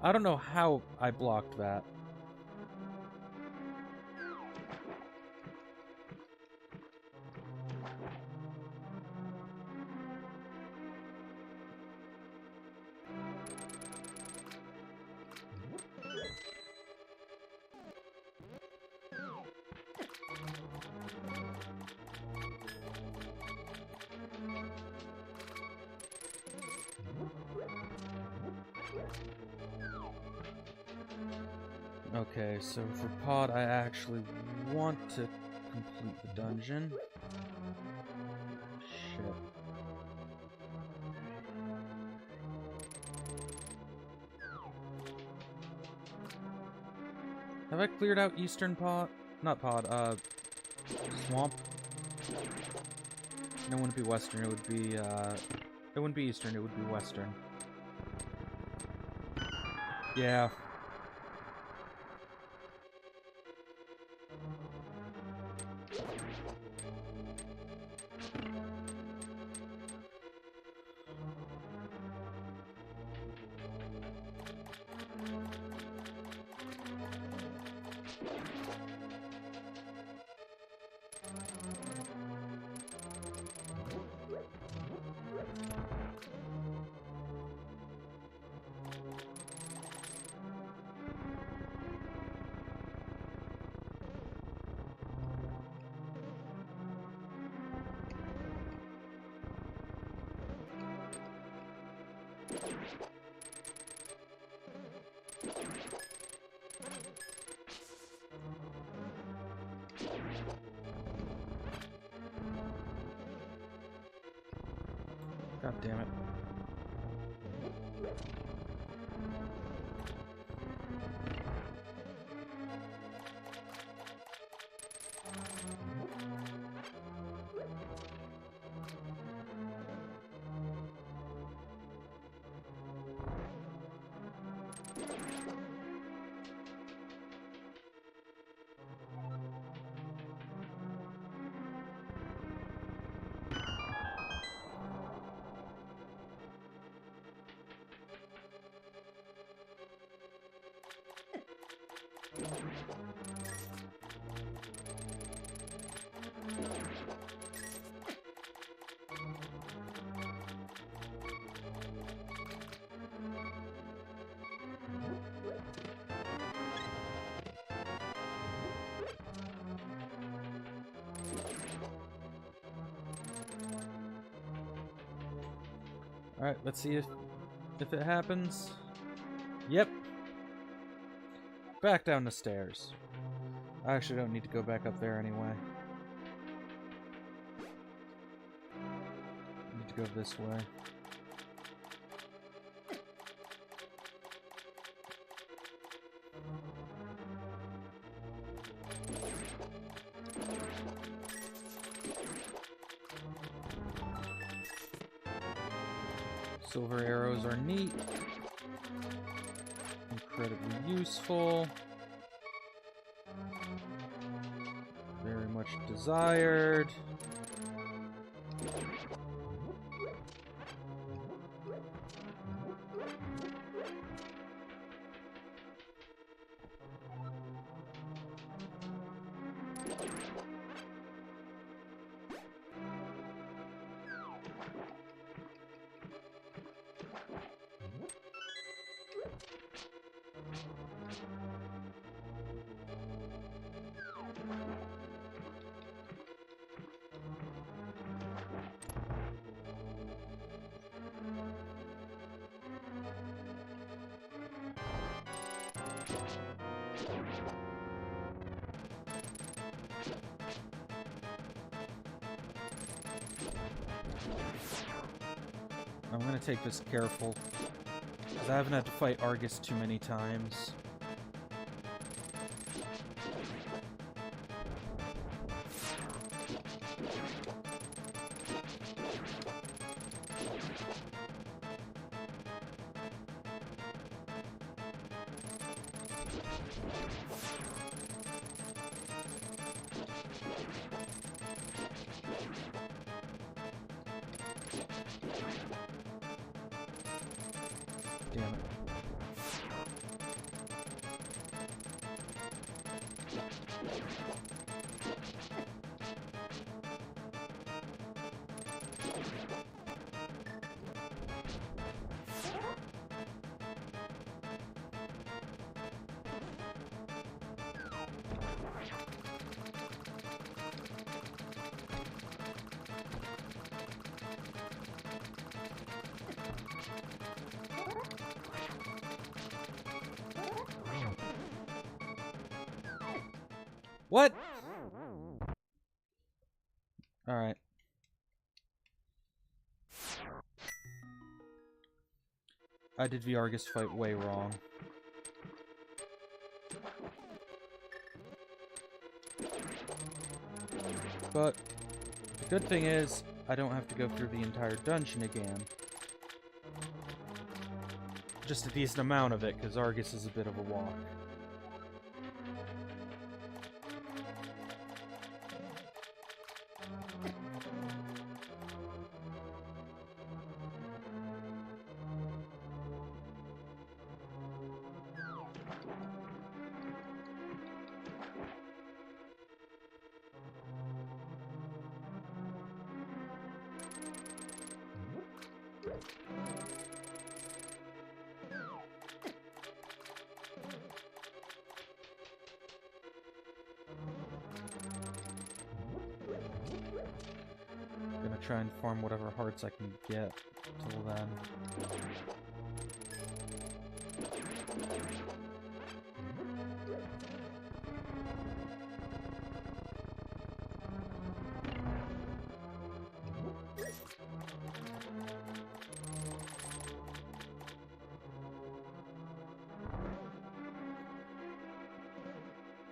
A: I don't know how I blocked that. Okay, so for Pod, I actually want to complete the dungeon. Shit. Have I cleared out Eastern Pod? Not Pod, Swamp? No, it wouldn't be Western, it would be, it wouldn't be Eastern, it would be Western. Yeah. God damn it. Alright, let's see if it happens. Yep. Back down the stairs. I actually don't need to go back up there anyway. I need to go this way. Silver arrows are neat. Incredibly useful. Very much desired. I'm gonna take this careful, because I haven't had to fight Argus too many times. Damn it. What? Alright. I did the Argus fight way wrong. But the good thing is, I don't have to go through the entire dungeon again. Just a decent amount of it, because Argus is a bit of a walk. Gonna try and farm whatever hearts I can get till then.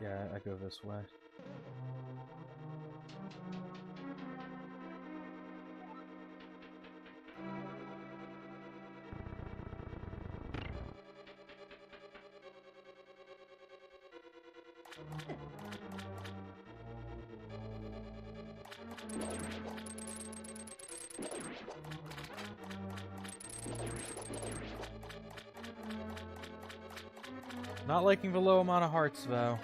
A: Yeah, I go this way. Not liking the low amount of hearts, though.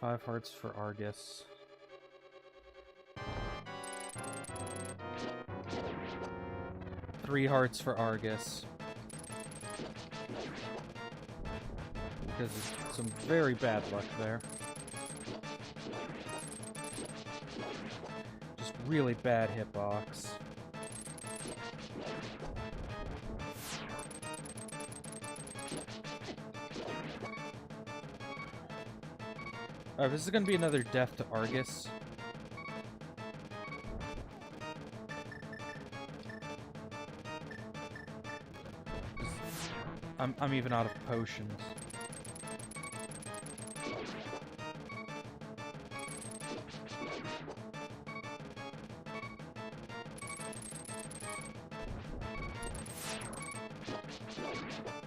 A: 5 hearts for Argus. Three hearts for Argus. Because of some very bad luck there. Just really bad hitbox. Alright, this is gonna be another death to Argus. I'm even out of potions.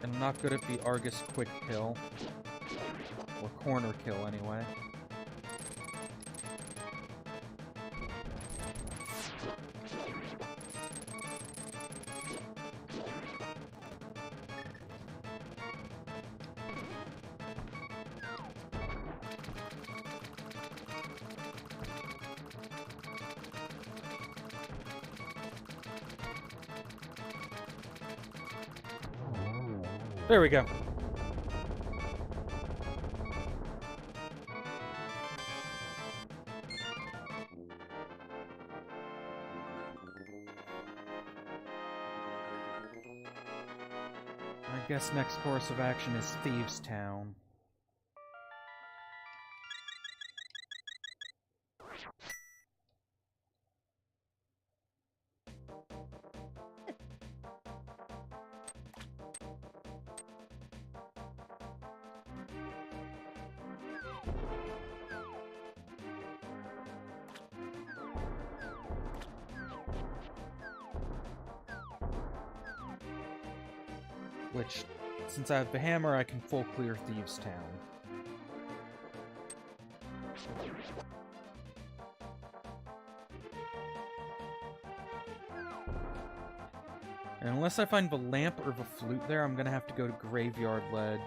A: And I'm not good at the Argus quick kill. Or corner kill, anyway. There we go. I guess next course of action is Thieves' Town. Which, since I have the hammer, I can full clear Thieves' Town. And unless I find the lamp or the flute there, I'm gonna have to go to Graveyard Ledge.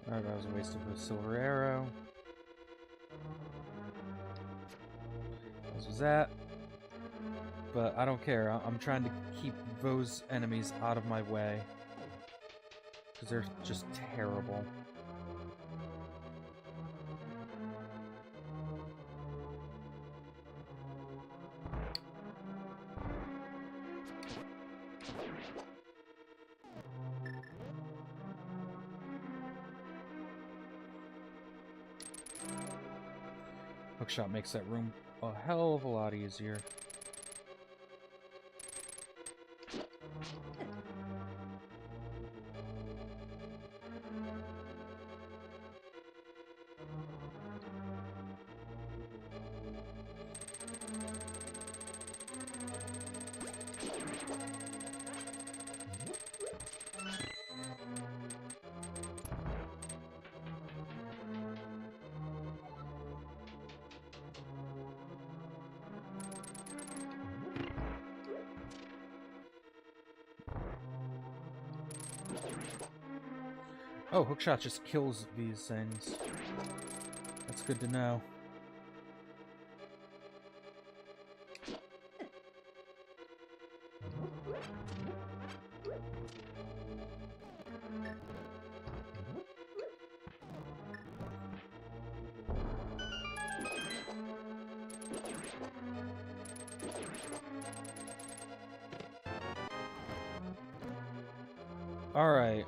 A: Alright, that was a waste of a silver arrow. This was that. But I don't care. I'm trying to keep those enemies out of my way. Because they're just terrible. Hookshot makes that room a hell of a lot easier. Oh, Hookshot just kills these things. That's good to know. Alright.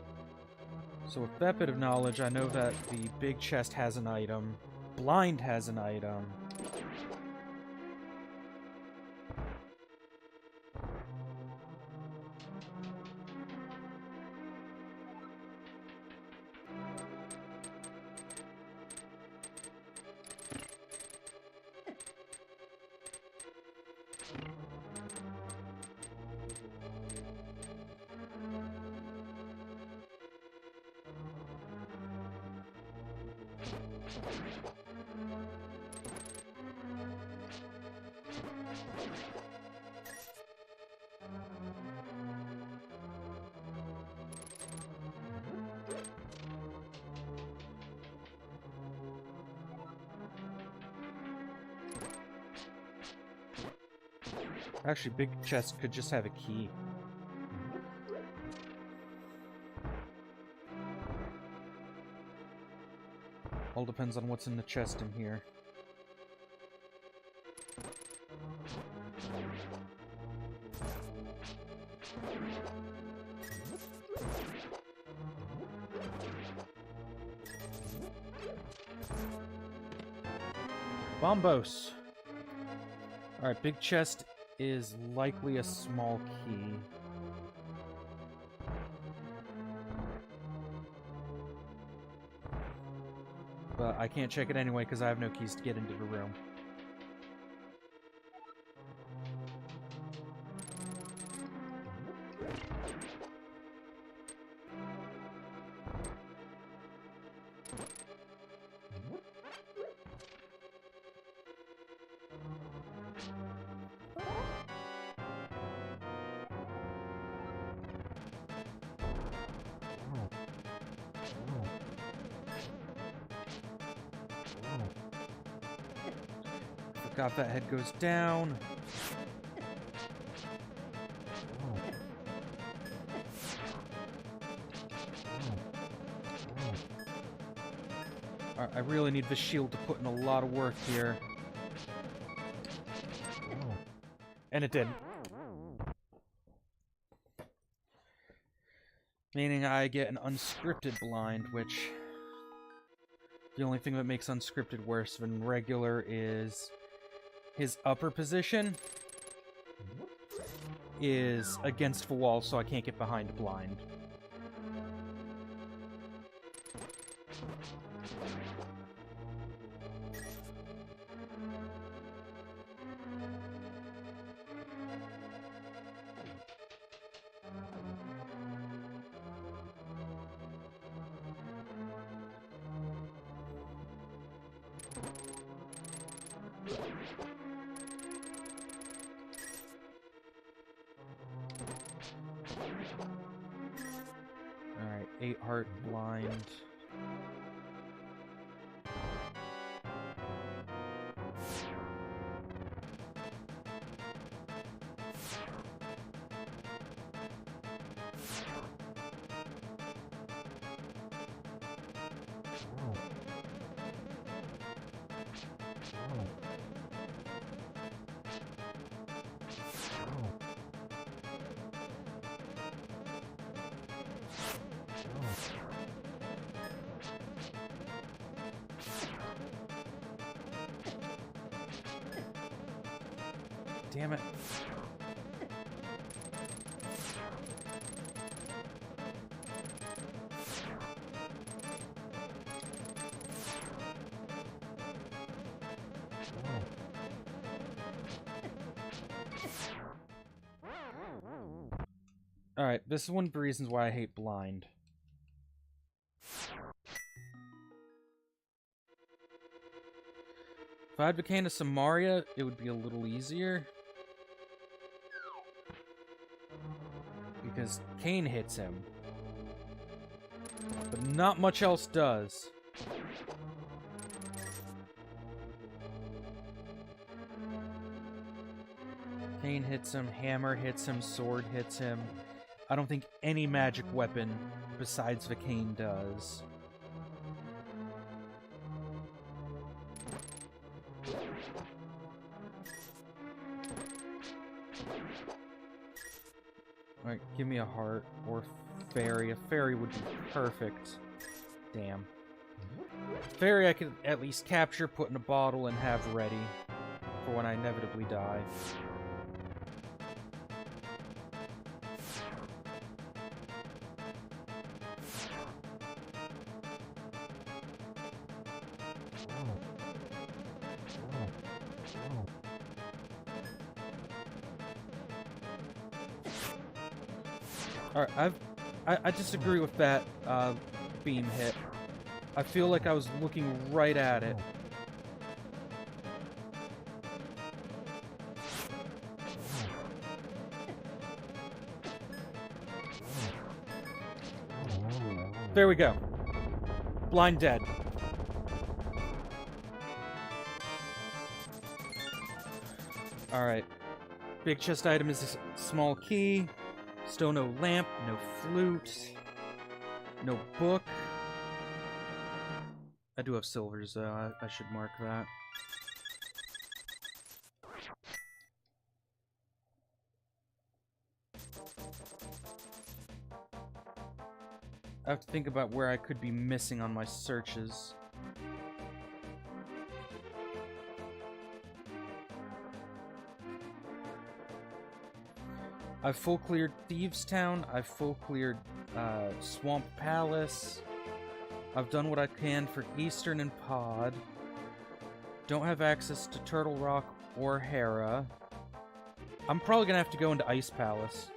A: So with that bit of knowledge, I know that the big chest has an item. Blind has an item. Actually, big chest could just have a key. All depends on what's in the chest in here. Bombos! Alright, big chest is likely a small key. But I can't check it anyway because I have no keys to get into the room. Forgot that head goes down. Alright, I really need this shield to put in a lot of work here. And it did. Meaning I get an unscripted blind, which... the only thing that makes unscripted worse than regular is... his upper position is against the wall, so I can't get behind blind. Alright, 8 heart blind. Damn it. Alright, this is one of the reasons why I hate blind. If I had became a Samaria, it would be a little easier. Because Cain hits him. But not much else does. Cain hits him, hammer hits him, sword hits him. I don't think any magic weapon besides the Cain does. Alright, give me a heart or fairy. A fairy would be perfect. Damn. Fairy I could at least capture, put in a bottle, and have ready for when I inevitably die. Alright, I disagree with that beam hit. I feel like I was looking right at it. There we go. Blind dead. Alright. Big chest item is a small key. Still no lamp, no flute, no book. I do have silvers, though. I should mark that. I have to think about where I could be missing on my searches. I've full cleared Thieves Town. I've full cleared Swamp Palace. I've done what I can for Eastern and Pod. Don't have access to Turtle Rock or Hera. I'm probably gonna have to go into Ice Palace.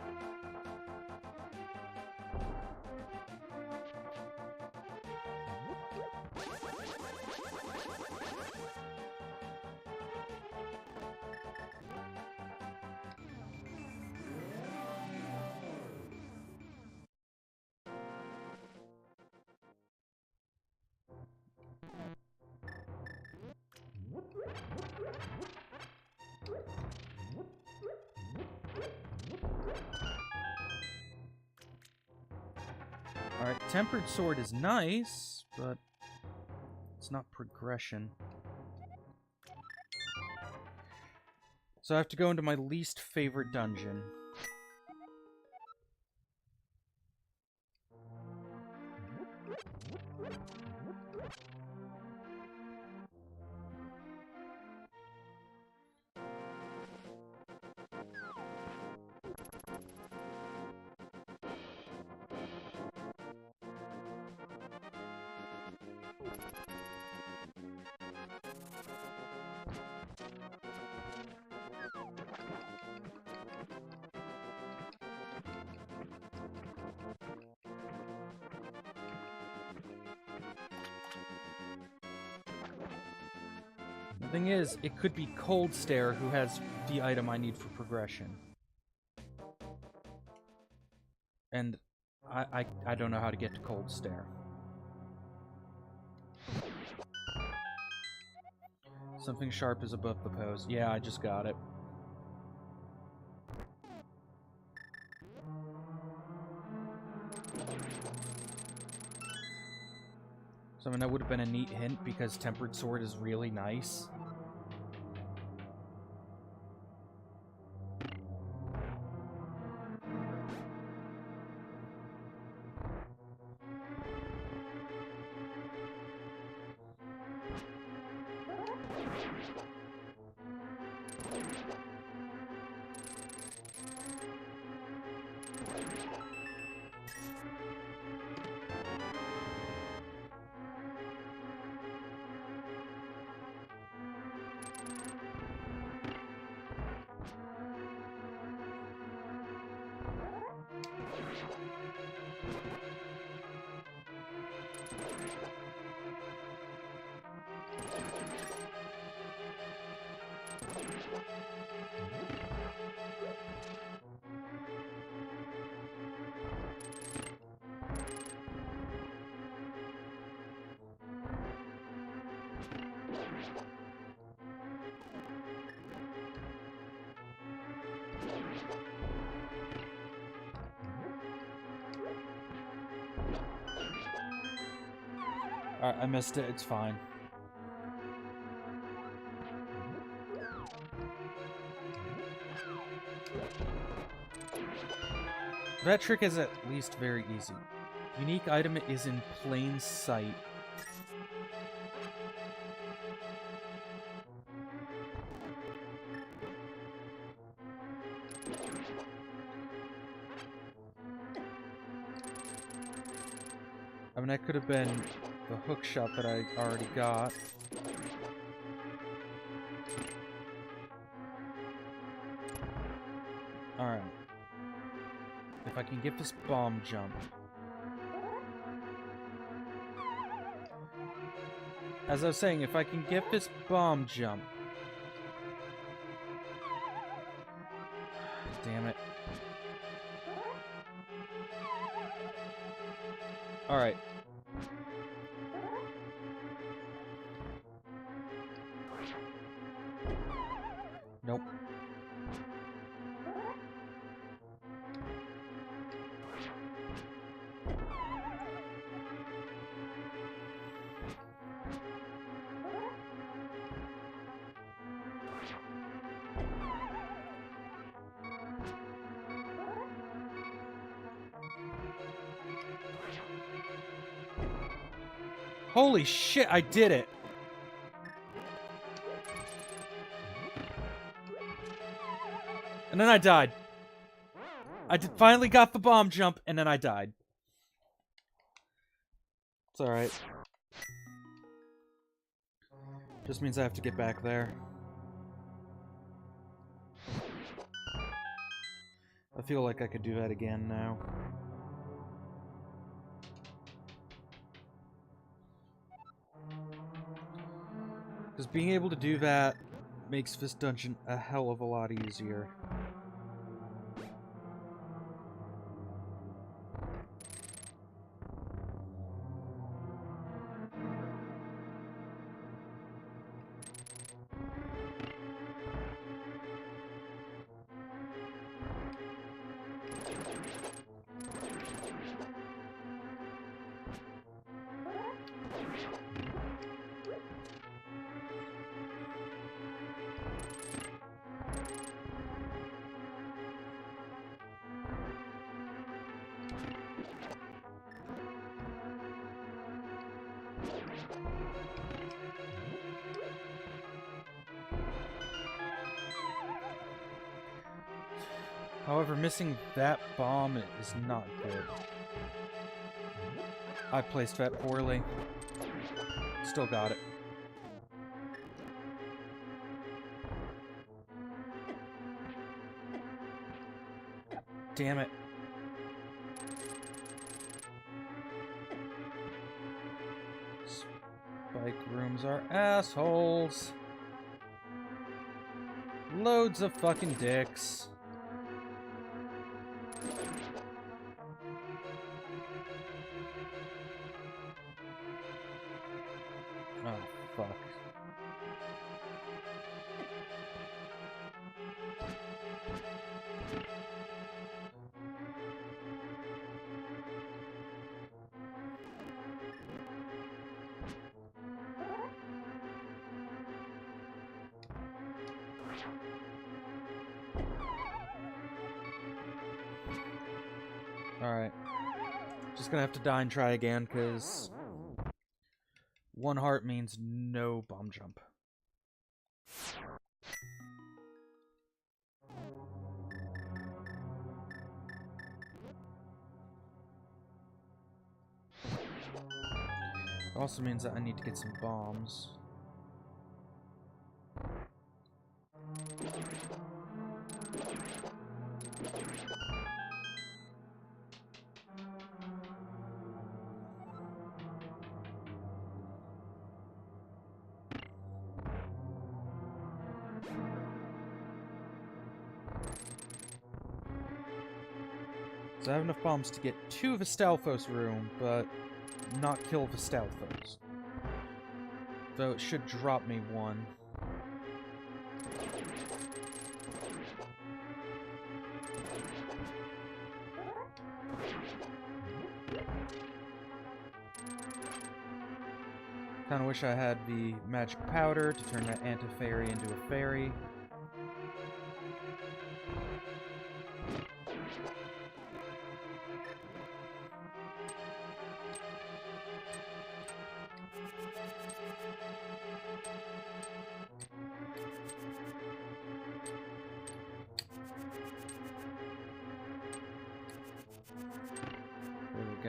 A: Alright, Tempered Sword is nice, but it's not progression. So I have to go into my least favorite dungeon. The thing is, it could be Cold Stare who has the item I need for progression. And I don't know how to get to Cold Stare. Something sharp is above the pose. Yeah, I just got it. So, I mean, that would have been a neat hint because Tempered Sword is really nice. Alright, I missed it. It's fine. That trick is at least very easy. Unique item is in plain sight. I mean, that could have been the hook shot that I already got. Alright. If I can get this bomb jump. As I was saying, if I can get this bomb jump. Damn it. Alright. Nope. Holy shit, I did it! And then I died. I finally got the bomb jump, and then I died. It's alright. Just means I have to get back there. I feel like I could do that again now. Because being able to do that makes this dungeon a hell of a lot easier. However, missing that bomb is not good. I placed that poorly. Still got it. Damn it. Spike rooms are assholes. Loads of fucking dicks. Oh, fuck. Alright. Just gonna have to die and try again, because 1 heart means no bomb jump. Also means that I need to get some bombs. So I have enough bombs to get to the Stalfos room, but not kill the Stalfos. Though it should drop me 1. Kinda wish I had the magic powder to turn that anti-fairy into a fairy.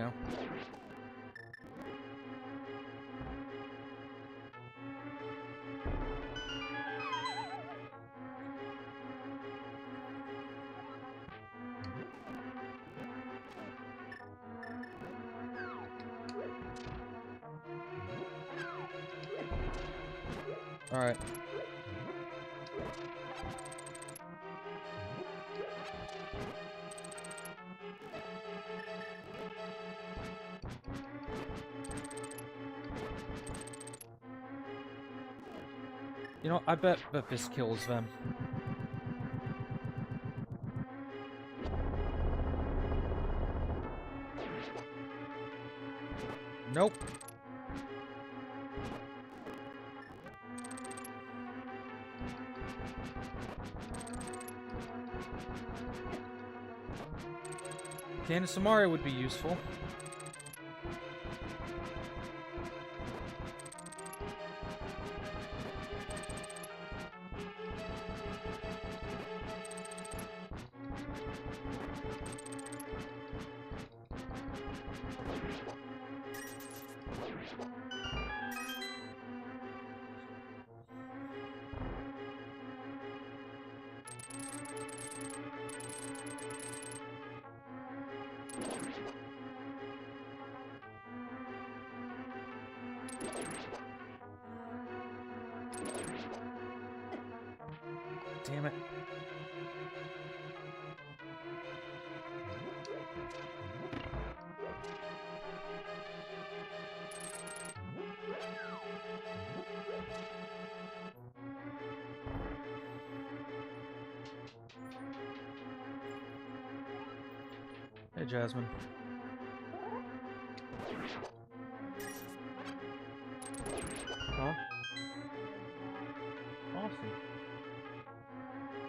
A: go. Alright. You know, I bet this kills them. Nope. Can of Samaria would be useful. Damn it. Hey, Jasmine. Huh? Awesome.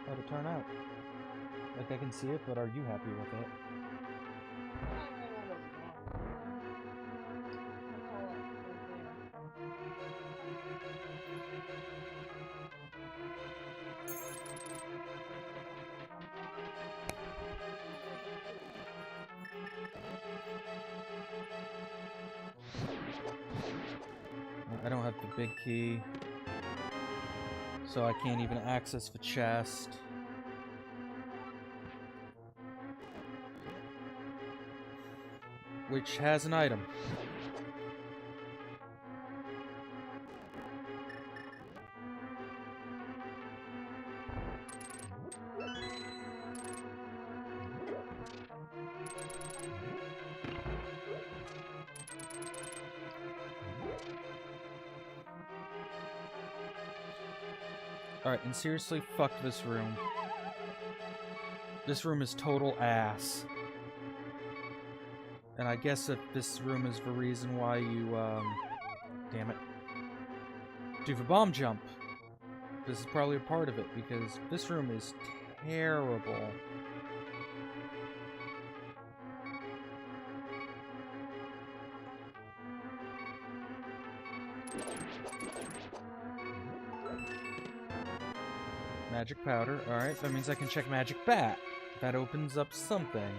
A: How'd it turn out? Like, I can see it, but are you happy with it? I don't have the big key, so I can't even access the chest. Which has an item. Alright, and seriously, fuck this room. This room is total ass. And I guess if this room is the reason why you, damn it, do the bomb jump, this is probably a part of it, because this room is terrible. Magic powder. Alright, that means I can check magic bat. That opens up something.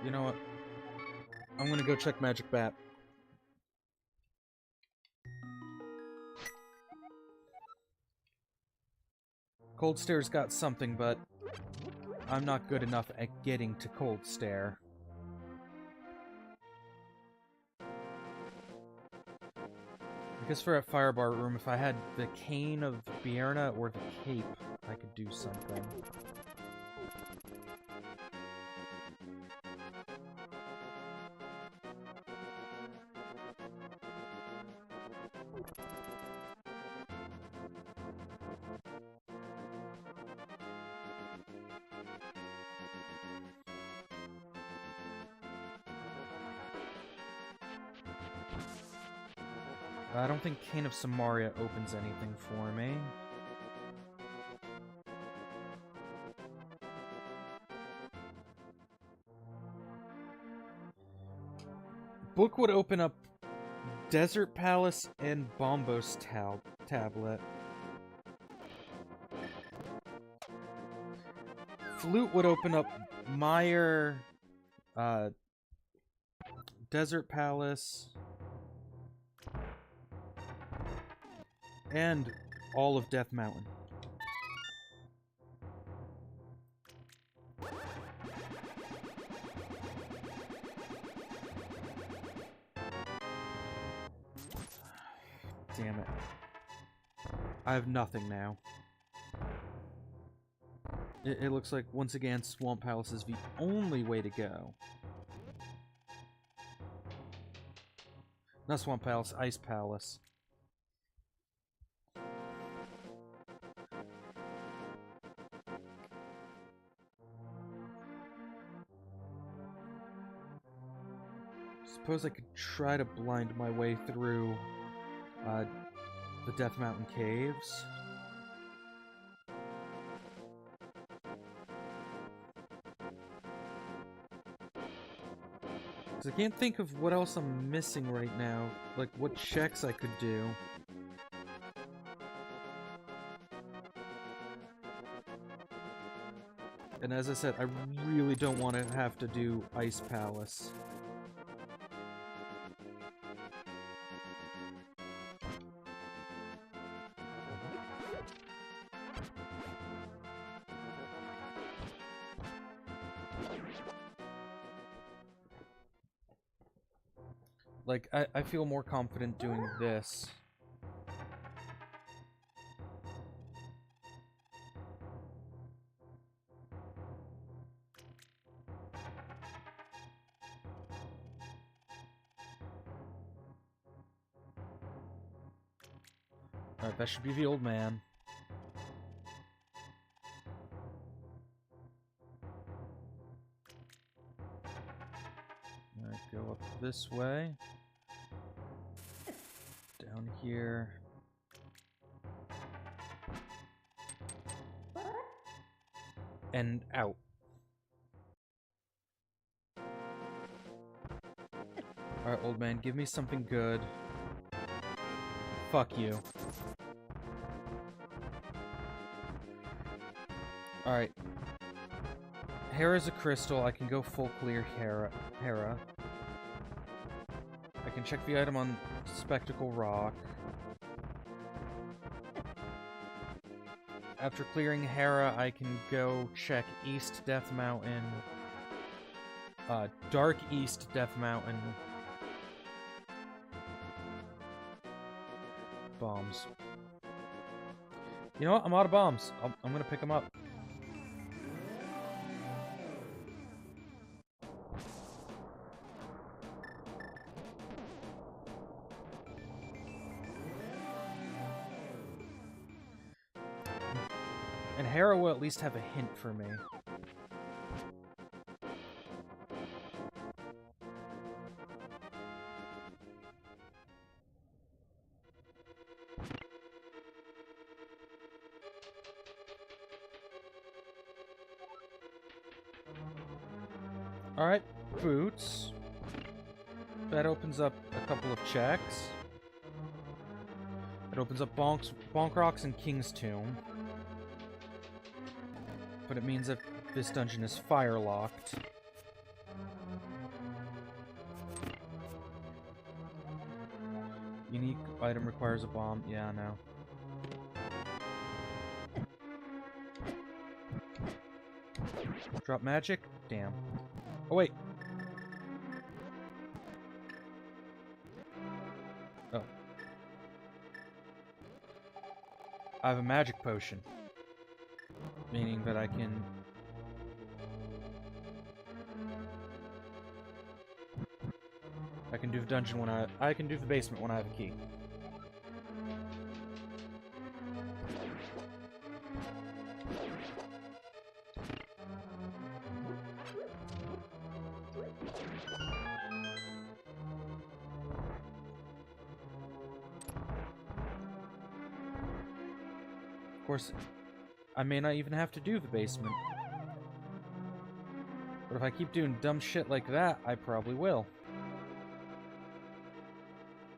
A: You know what? I'm gonna go check magic bat. Cold Stare's got something, but I'm not good enough at getting to Cold Stare. I guess for a Firebar room, if I had the Cane of Bierna or the Cape, I could do something. I don't think Cane of Samaria opens anything for me. Book would open up Desert Palace and Bombos Tablet. Flute would open up Meyer, Desert Palace, and all of Death Mountain. Damn it. I have nothing now. It looks like, once again, Swamp Palace is the only way to go. Not Swamp Palace, Ice Palace. Suppose I could try to blind my way through the Death Mountain Caves. I can't think of what else I'm missing right now. Like, what checks I could do. And as I said, I really don't want to have to do Ice Palace. Like, I feel more confident doing this. Alright, that should be the old man. Alright, go up this way. Down here. And out. Alright, old man, give me something good. Fuck you. Alright. Hera's a crystal. I can go full clear Hera. I can check the item on Spectacle Rock. After clearing Hera, I can go check East Death Mountain. Dark East Death Mountain. Bombs. You know what? I'm out of bombs. I'm gonna pick them up. And Hera will at least have a hint for me. Alright, boots. That opens up a couple of checks. It opens up Bonk Rocks and King's Tomb. But it means that this dungeon is fire-locked. Unique item requires a bomb. Yeah, I know. Drop magic? Damn. Oh, wait. Oh. I have a magic potion. Meaning that I can... do the dungeon when I can do the basement when I have a key. Of course, I may not even have to do the basement. But if I keep doing dumb shit like that, I probably will.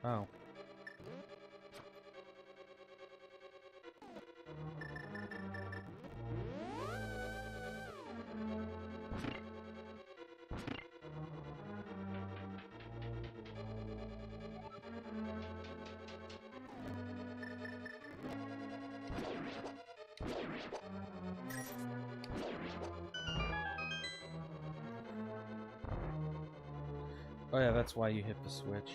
A: Oh. Oh yeah, that's why you hit the switch.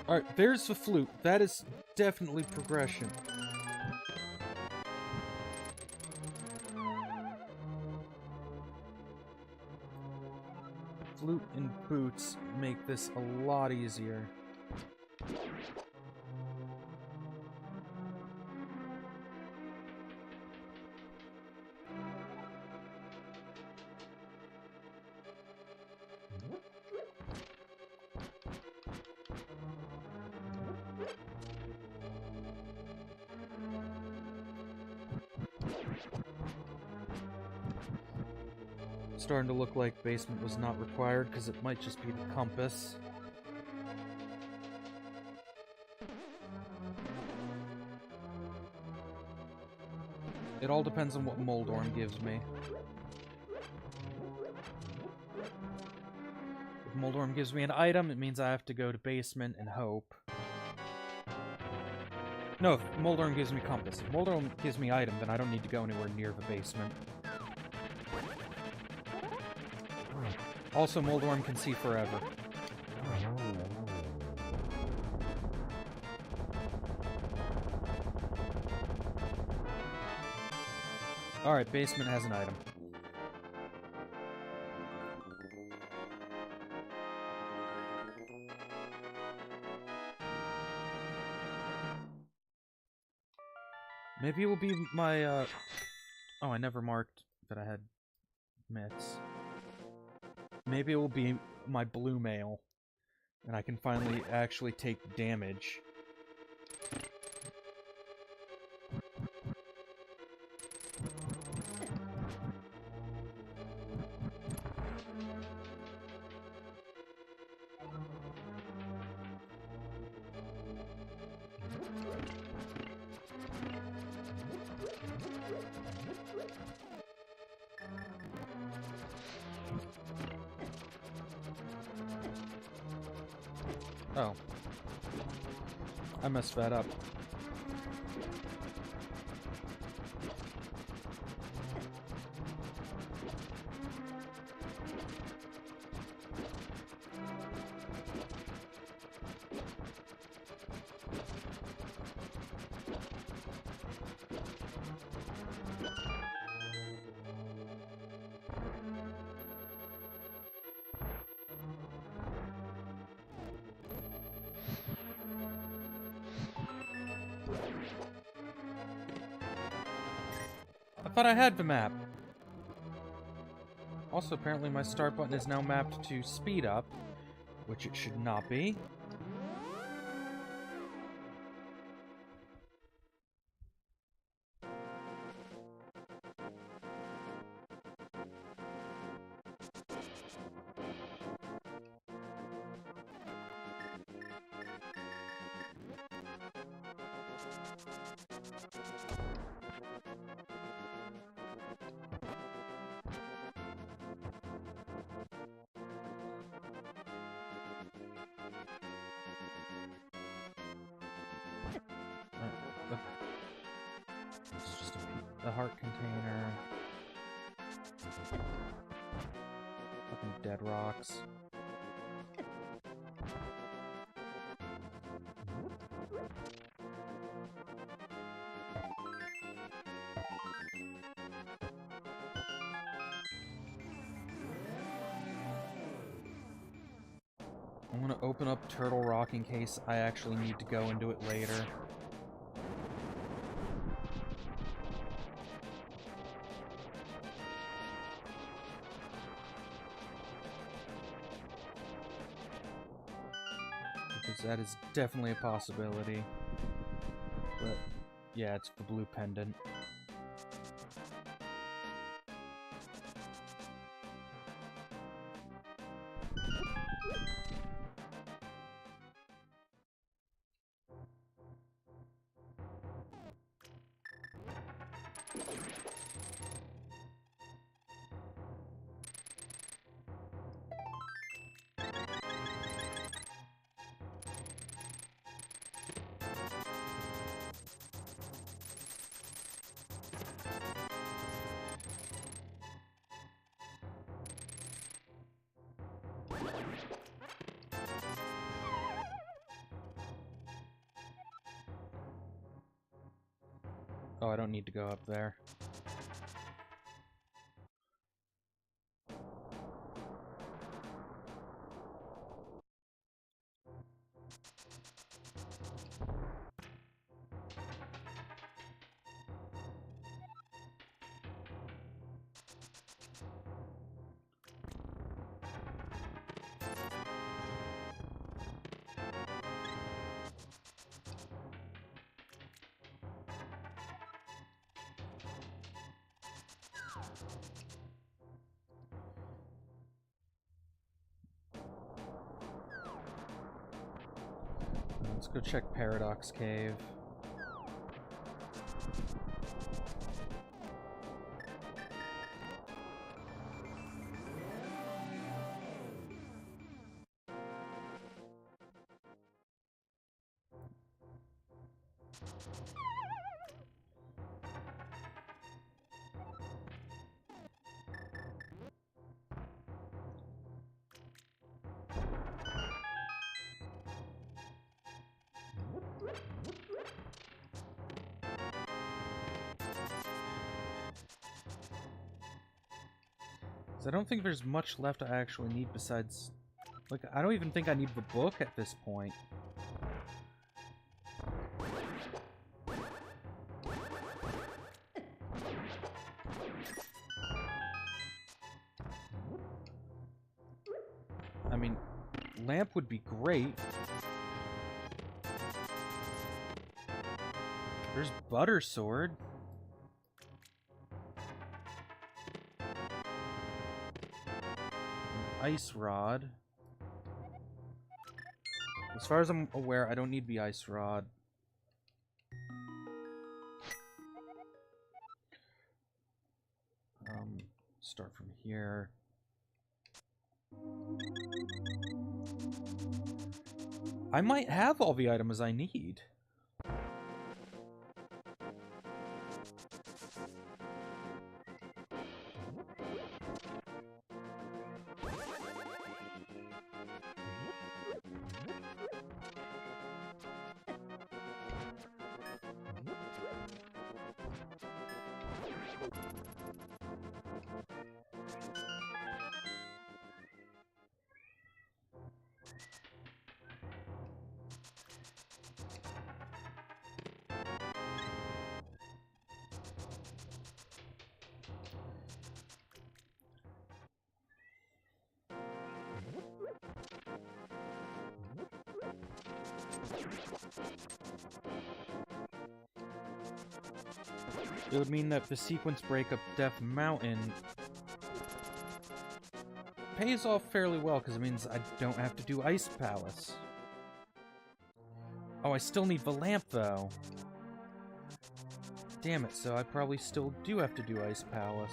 A: Alright, there's the flute. That is definitely progression. Flute and boots make this a lot easier. Starting to look like basement was not required because it might just be the compass. It all depends on what Moldorm gives me. If Moldorm gives me an item, it means I have to go to basement and hope. No, if Moldorm gives me compass. If Moldorm gives me item, then I don't need to go anywhere near the basement. Also, Moldorm can see forever. Alright, basement has an item. Maybe it will be my, Oh, I never marked that I had mitts. Maybe it will be my blue mail, and I can finally actually take damage. Oh. I messed that up. I thought I had the map. Also, apparently my start button is now mapped to speed up, which it should not be. It's just a heart container. Fucking dead rocks. I'm gonna open up Turtle Rock in case I actually need to go into it later. Because that is definitely a possibility. But, yeah, it's the blue pendant. Oh, I don't need to go up there. Let's go check Paradox Cave. I don't think there's much left I actually need besides... Like, I don't even think I need the book at this point. I mean, lamp would be great. There's Butter Sword. Ice Rod. As far as I'm aware, I don't need the Ice Rod. Start from here. I might have all the items I need. It would mean that the sequence break up Death Mountain pays off fairly well, because it means I don't have to do Ice Palace. Oh, I still need the lamp, though. Damn it, so I probably still do have to do Ice Palace.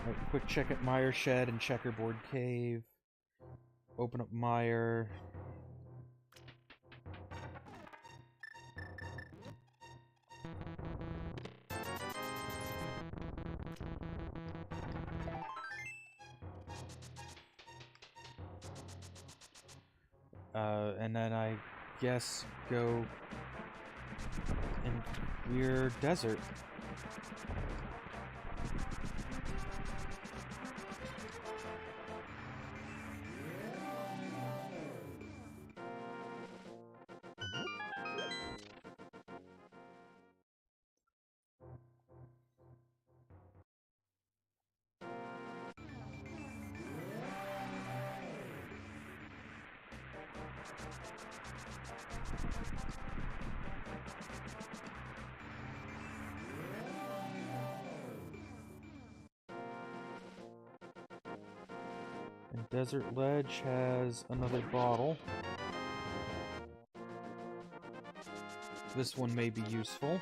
A: Right, quick check at Mire Shed and Checkerboard Cave. Open up Mire. And then I guess go in Weird Desert. And Desert Ledge has another bottle. This one may be useful.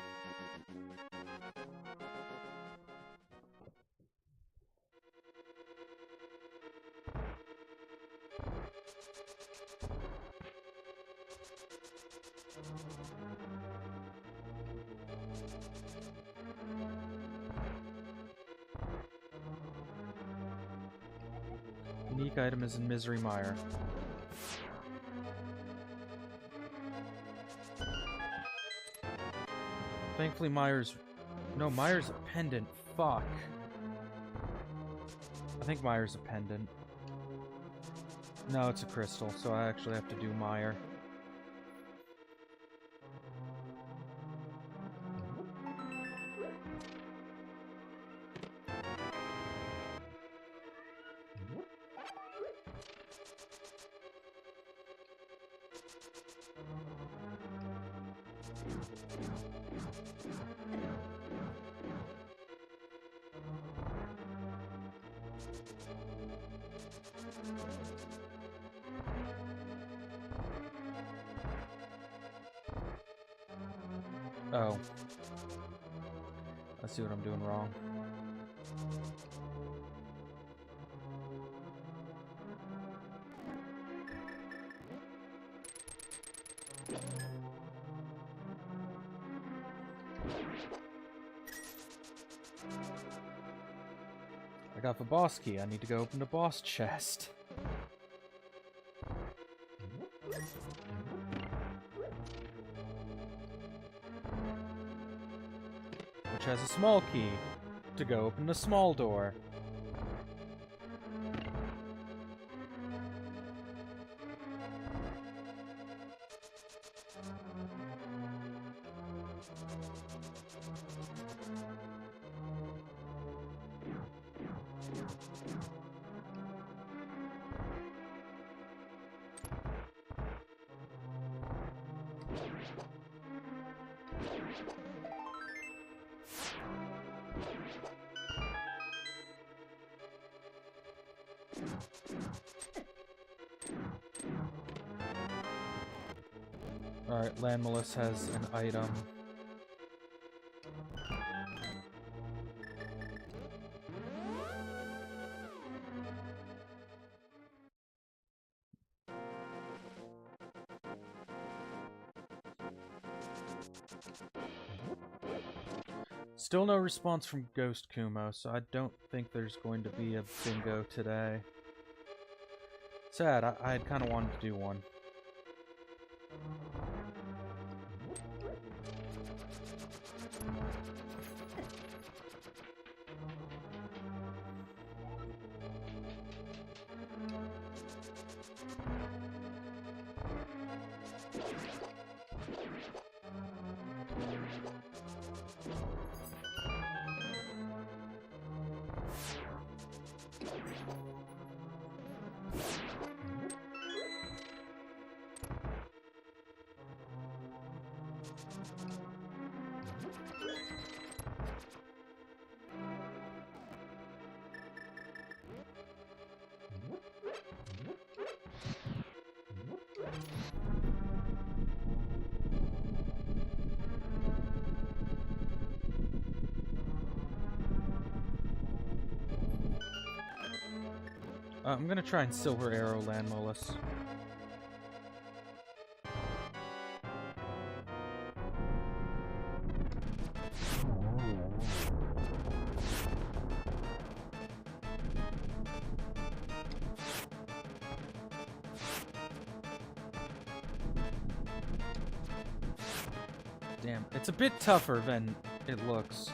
A: Unique item is in Misery Mire. Thankfully Mire's... No, Mire's a pendant. Fuck. I think Mire's a pendant. No, it's a crystal, so I actually have to do Mire. Oh. I see what I'm doing wrong. I got the boss key. I need to go open the boss chest. Which has a small key to go open the small door. Alright, Landmalus has an item. Still no response from Ghost Kumo, so I don't think there's going to be a bingo today. Sad, I had kind of wanted to do one. I'm gonna try and Silver Arrow Landmolus. Damn, it's a bit tougher than it looks.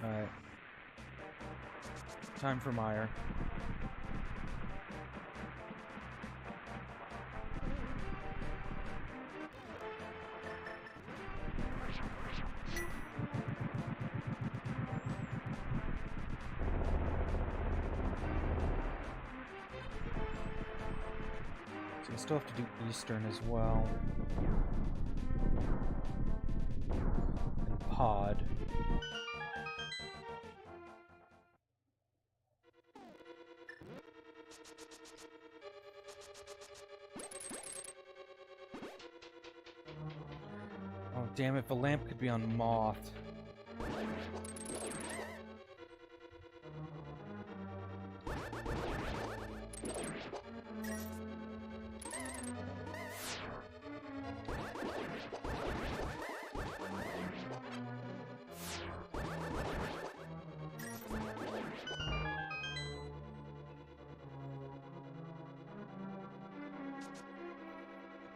A: Alright. Time for Meyer. So we still have to do Eastern as well. And Pod. Oh, damn, if a lamp could be on Moth.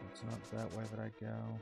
A: It's not that way that I go.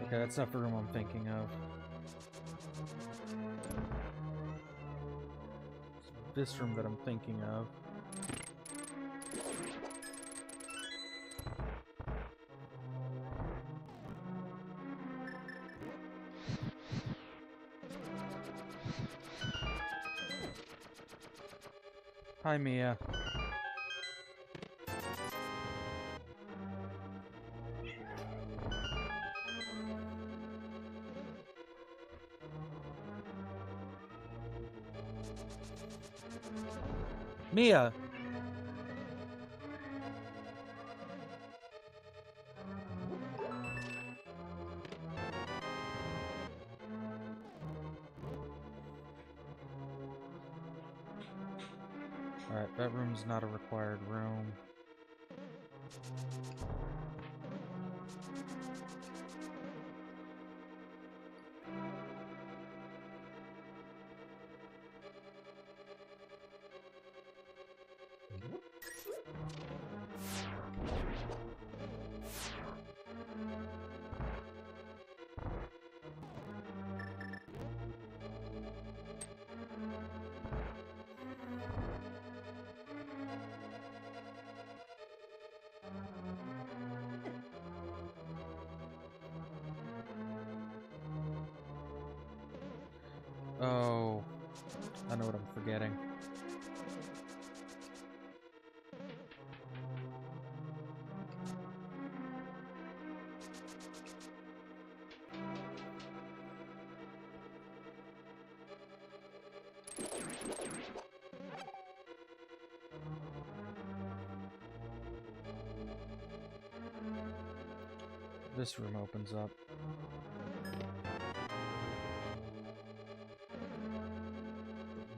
A: Okay, that's not the room I'm thinking of. It's this room that I'm thinking of. Hi, Mia. Mia! Alright, that room's not a required room. Oh, I know what I'm forgetting. This room opens up.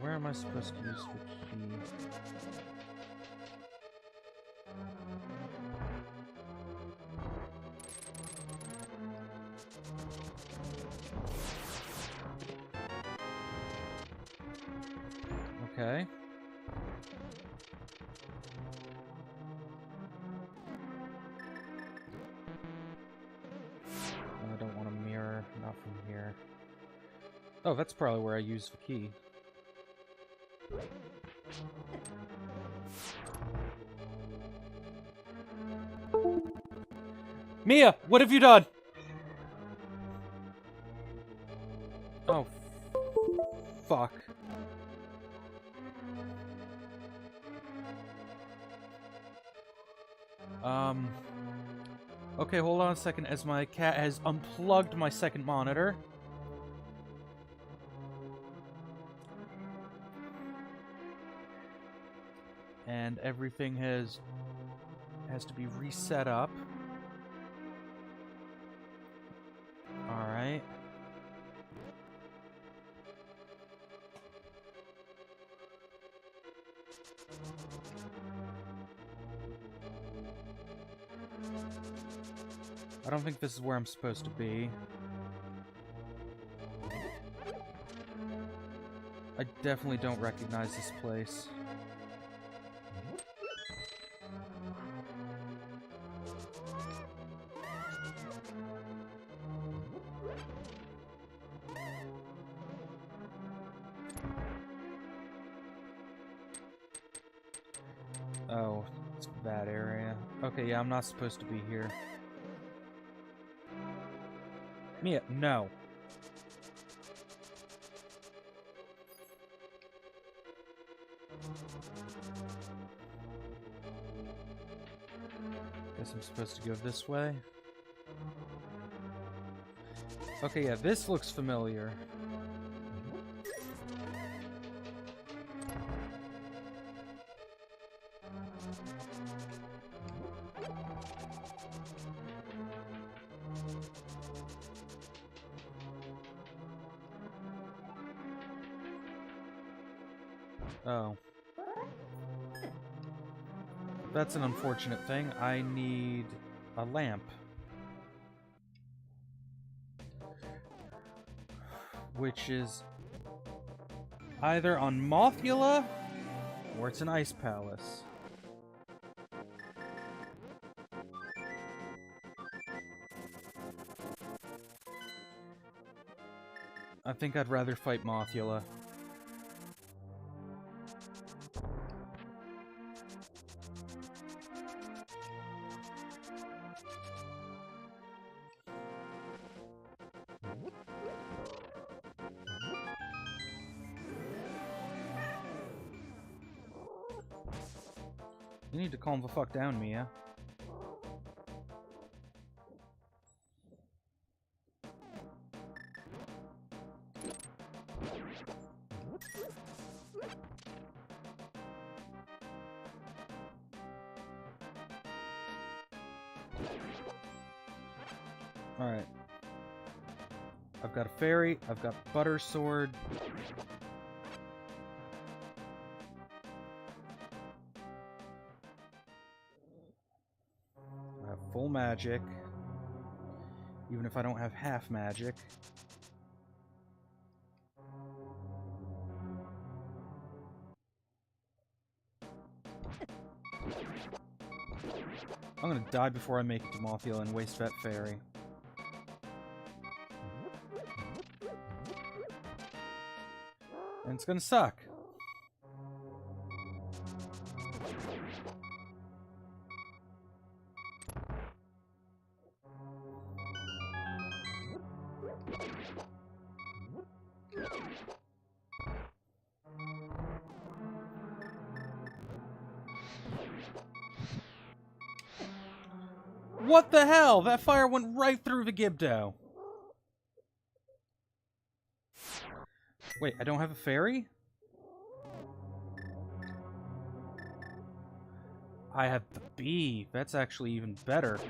A: Where am I supposed to use the key? Okay. I don't want a mirror, not from here. Oh, that's probably where I use the key. Mia, what have you done? Oh, fuck. Okay, hold on a second as my cat has unplugged my second monitor. And everything has to be reset up. Alright. I don't think this is where I'm supposed to be. I definitely don't recognize this place. Oh, it's that area. Okay, yeah, I'm not supposed to be here. Mia, no. Guess I'm supposed to go this way. Okay, yeah, this looks familiar. Oh. That's an unfortunate thing. I need a lamp. Which is either on Mothula or it's an ice palace. I think I'd rather fight Mothula. You need to calm the fuck down, Mia. Alright. I've got a fairy, I've got butter sword. I have full magic. Even if I don't have half magic. I'm gonna die before I make it to Mothula and waste that fairy. And it's gonna suck. What the hell? That fire went right through the Gibdo. Wait, I don't have a fairy? I have the bee. That's actually even better.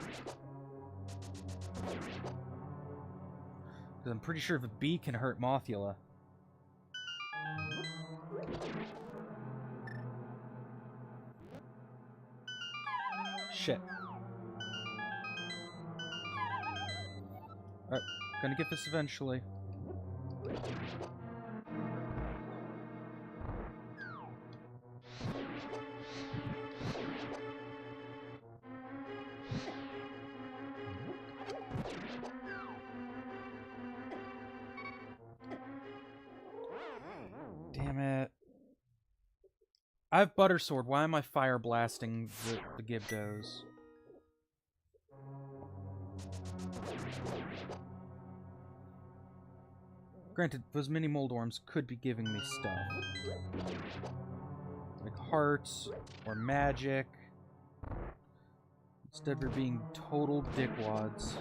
A: Because I'm pretty sure the bee can hurt Mothula. Shit. Alright, gonna get this eventually. Damn it. I have Butter Sword. Why am I fire blasting the Gibdos? Granted, those mini Moldorms could be giving me stuff. Like hearts, or magic. Instead of being total dickwads.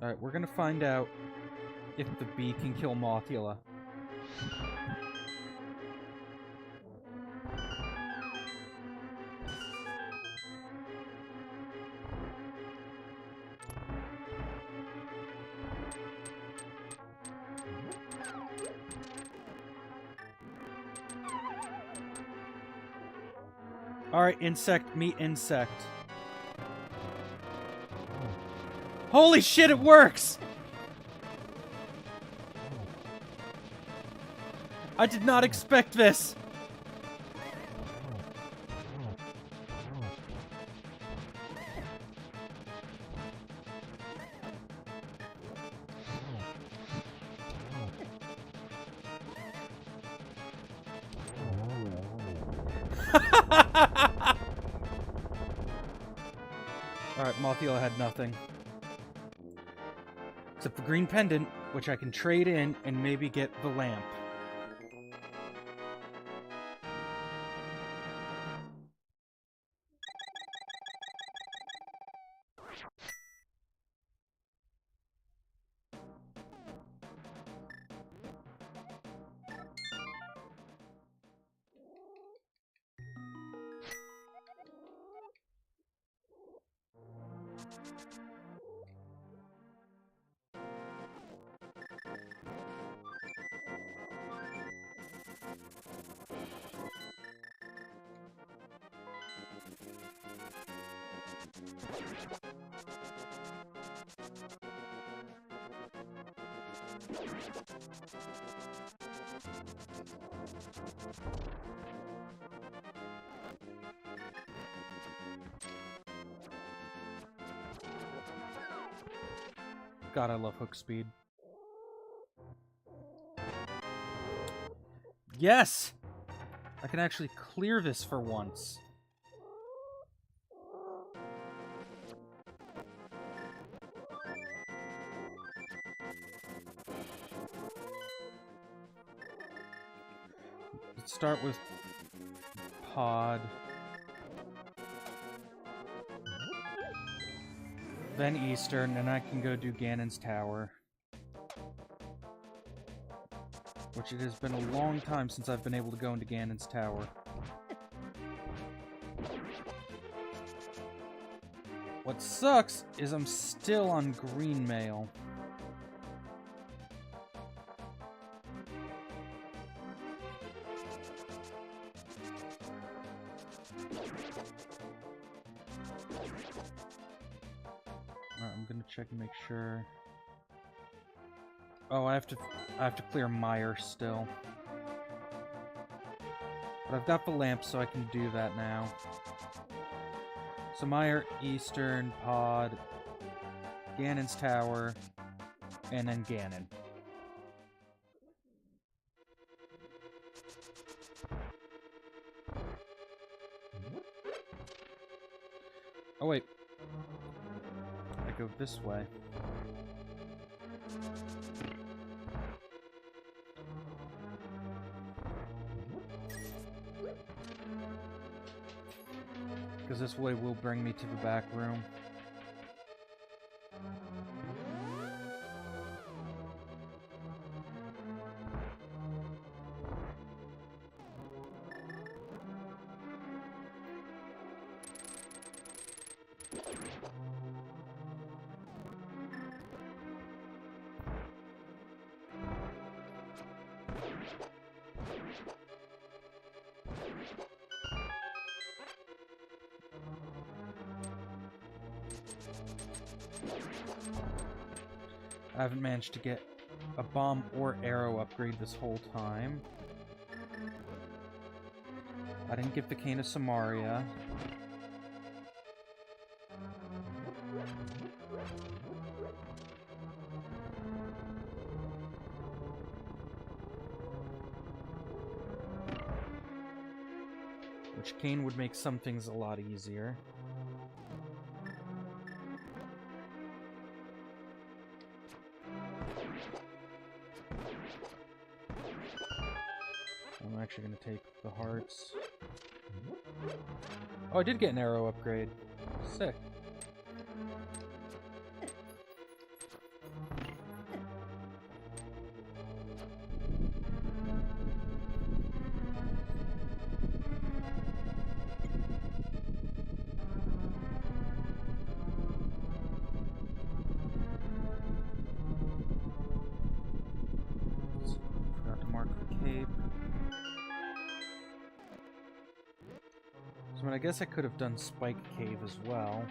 A: Alright, we're gonna find out if the bee can kill Mothula. Alright, insect, meet insect. Holy shit, it works! I did not expect this! Alright, Mothula had nothing. Except the green pendant, which I can trade in and maybe get the lamp. God, I love hook speed. Yes! I can actually clear this for once. Let's start with Pod. Then Eastern, and I can go do Ganon's Tower. Which it has been a long time since I've been able to go into Ganon's Tower. What sucks is I'm still on green mail. Alright, I'm gonna check and make sure. Oh, I have to clear Meyer still. But I've got the lamp, so I can do that now. So Meyer, Eastern, Pod, Ganon's Tower, and then Ganon. Oh wait. go this way. Because this way will bring me to the back room. I haven't managed to get a bomb or arrow upgrade this whole time. I didn't get the Cane of Samaria. Which Cane would make some things a lot easier. I'm actually going to take the hearts. Oh, I did get an arrow upgrade. Sick. Forgot to mark the cape. So, I mean, I guess I could have done Spike Cave as well.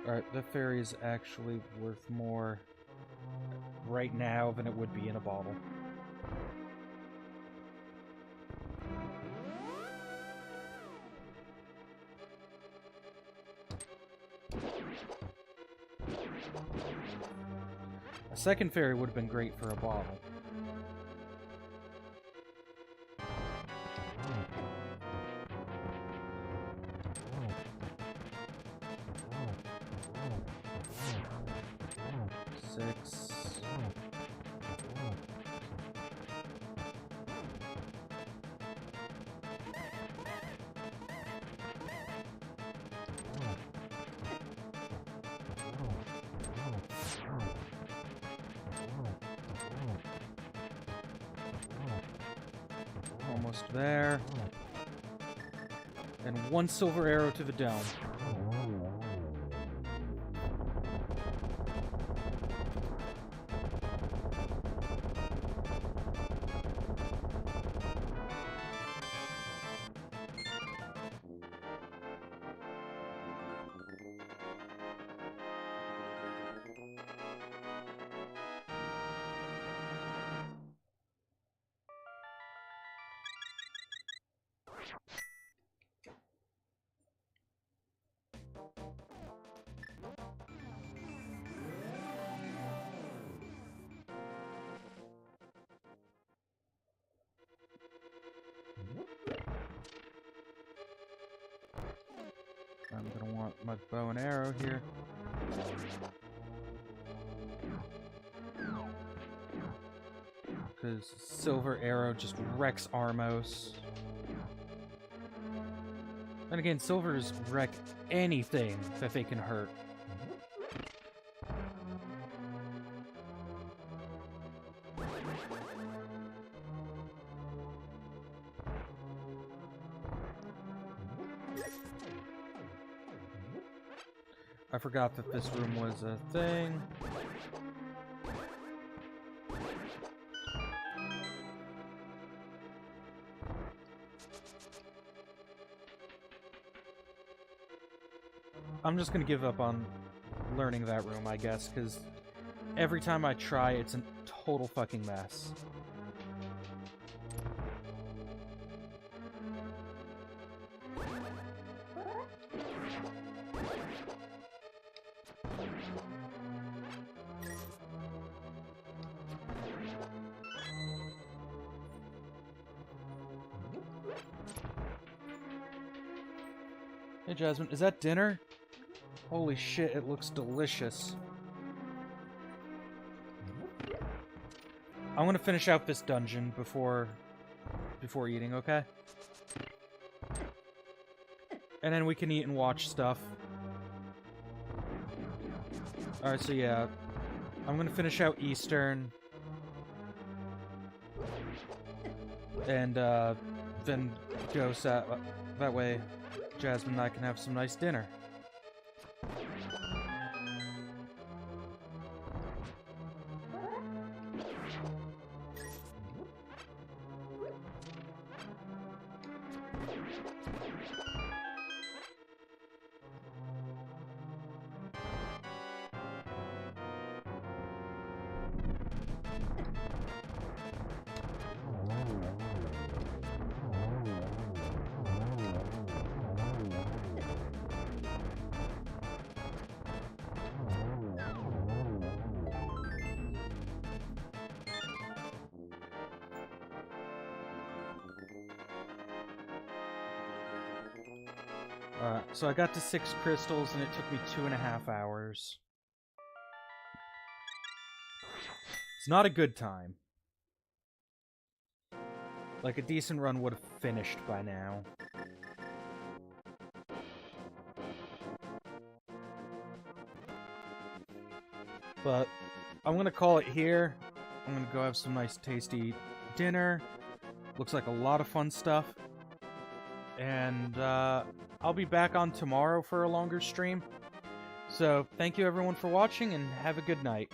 A: Alright, the fairy is actually worth more right now than it would be in a bottle. A second fairy would have been great for a bottle. Almost there. And one silver arrow to the dome. I'm gonna want my bow and arrow here. Because silver arrow just wrecks Armos. And again, silvers wreck anything that they can hurt. I forgot that this room was a thing. I'm just gonna give up on learning that room, I guess, because every time I try, it's a total fucking mess. Hey, Jasmine, is that dinner? Holy shit, it looks delicious. I'm gonna finish out this dungeon before eating, okay? And then we can eat and watch stuff. Alright, so yeah. I'm gonna finish out Eastern. And, then go that way Jasmine and I can have some nice dinner. So I got to 6 crystals, and it took me 2.5 hours. It's not a good time. Like, a decent run would have finished by now. But I'm gonna call it here. I'm gonna go have some nice tasty dinner. Looks like a lot of fun stuff. And, I'll be back on tomorrow for a longer stream. So, thank you everyone for watching, and have a good night.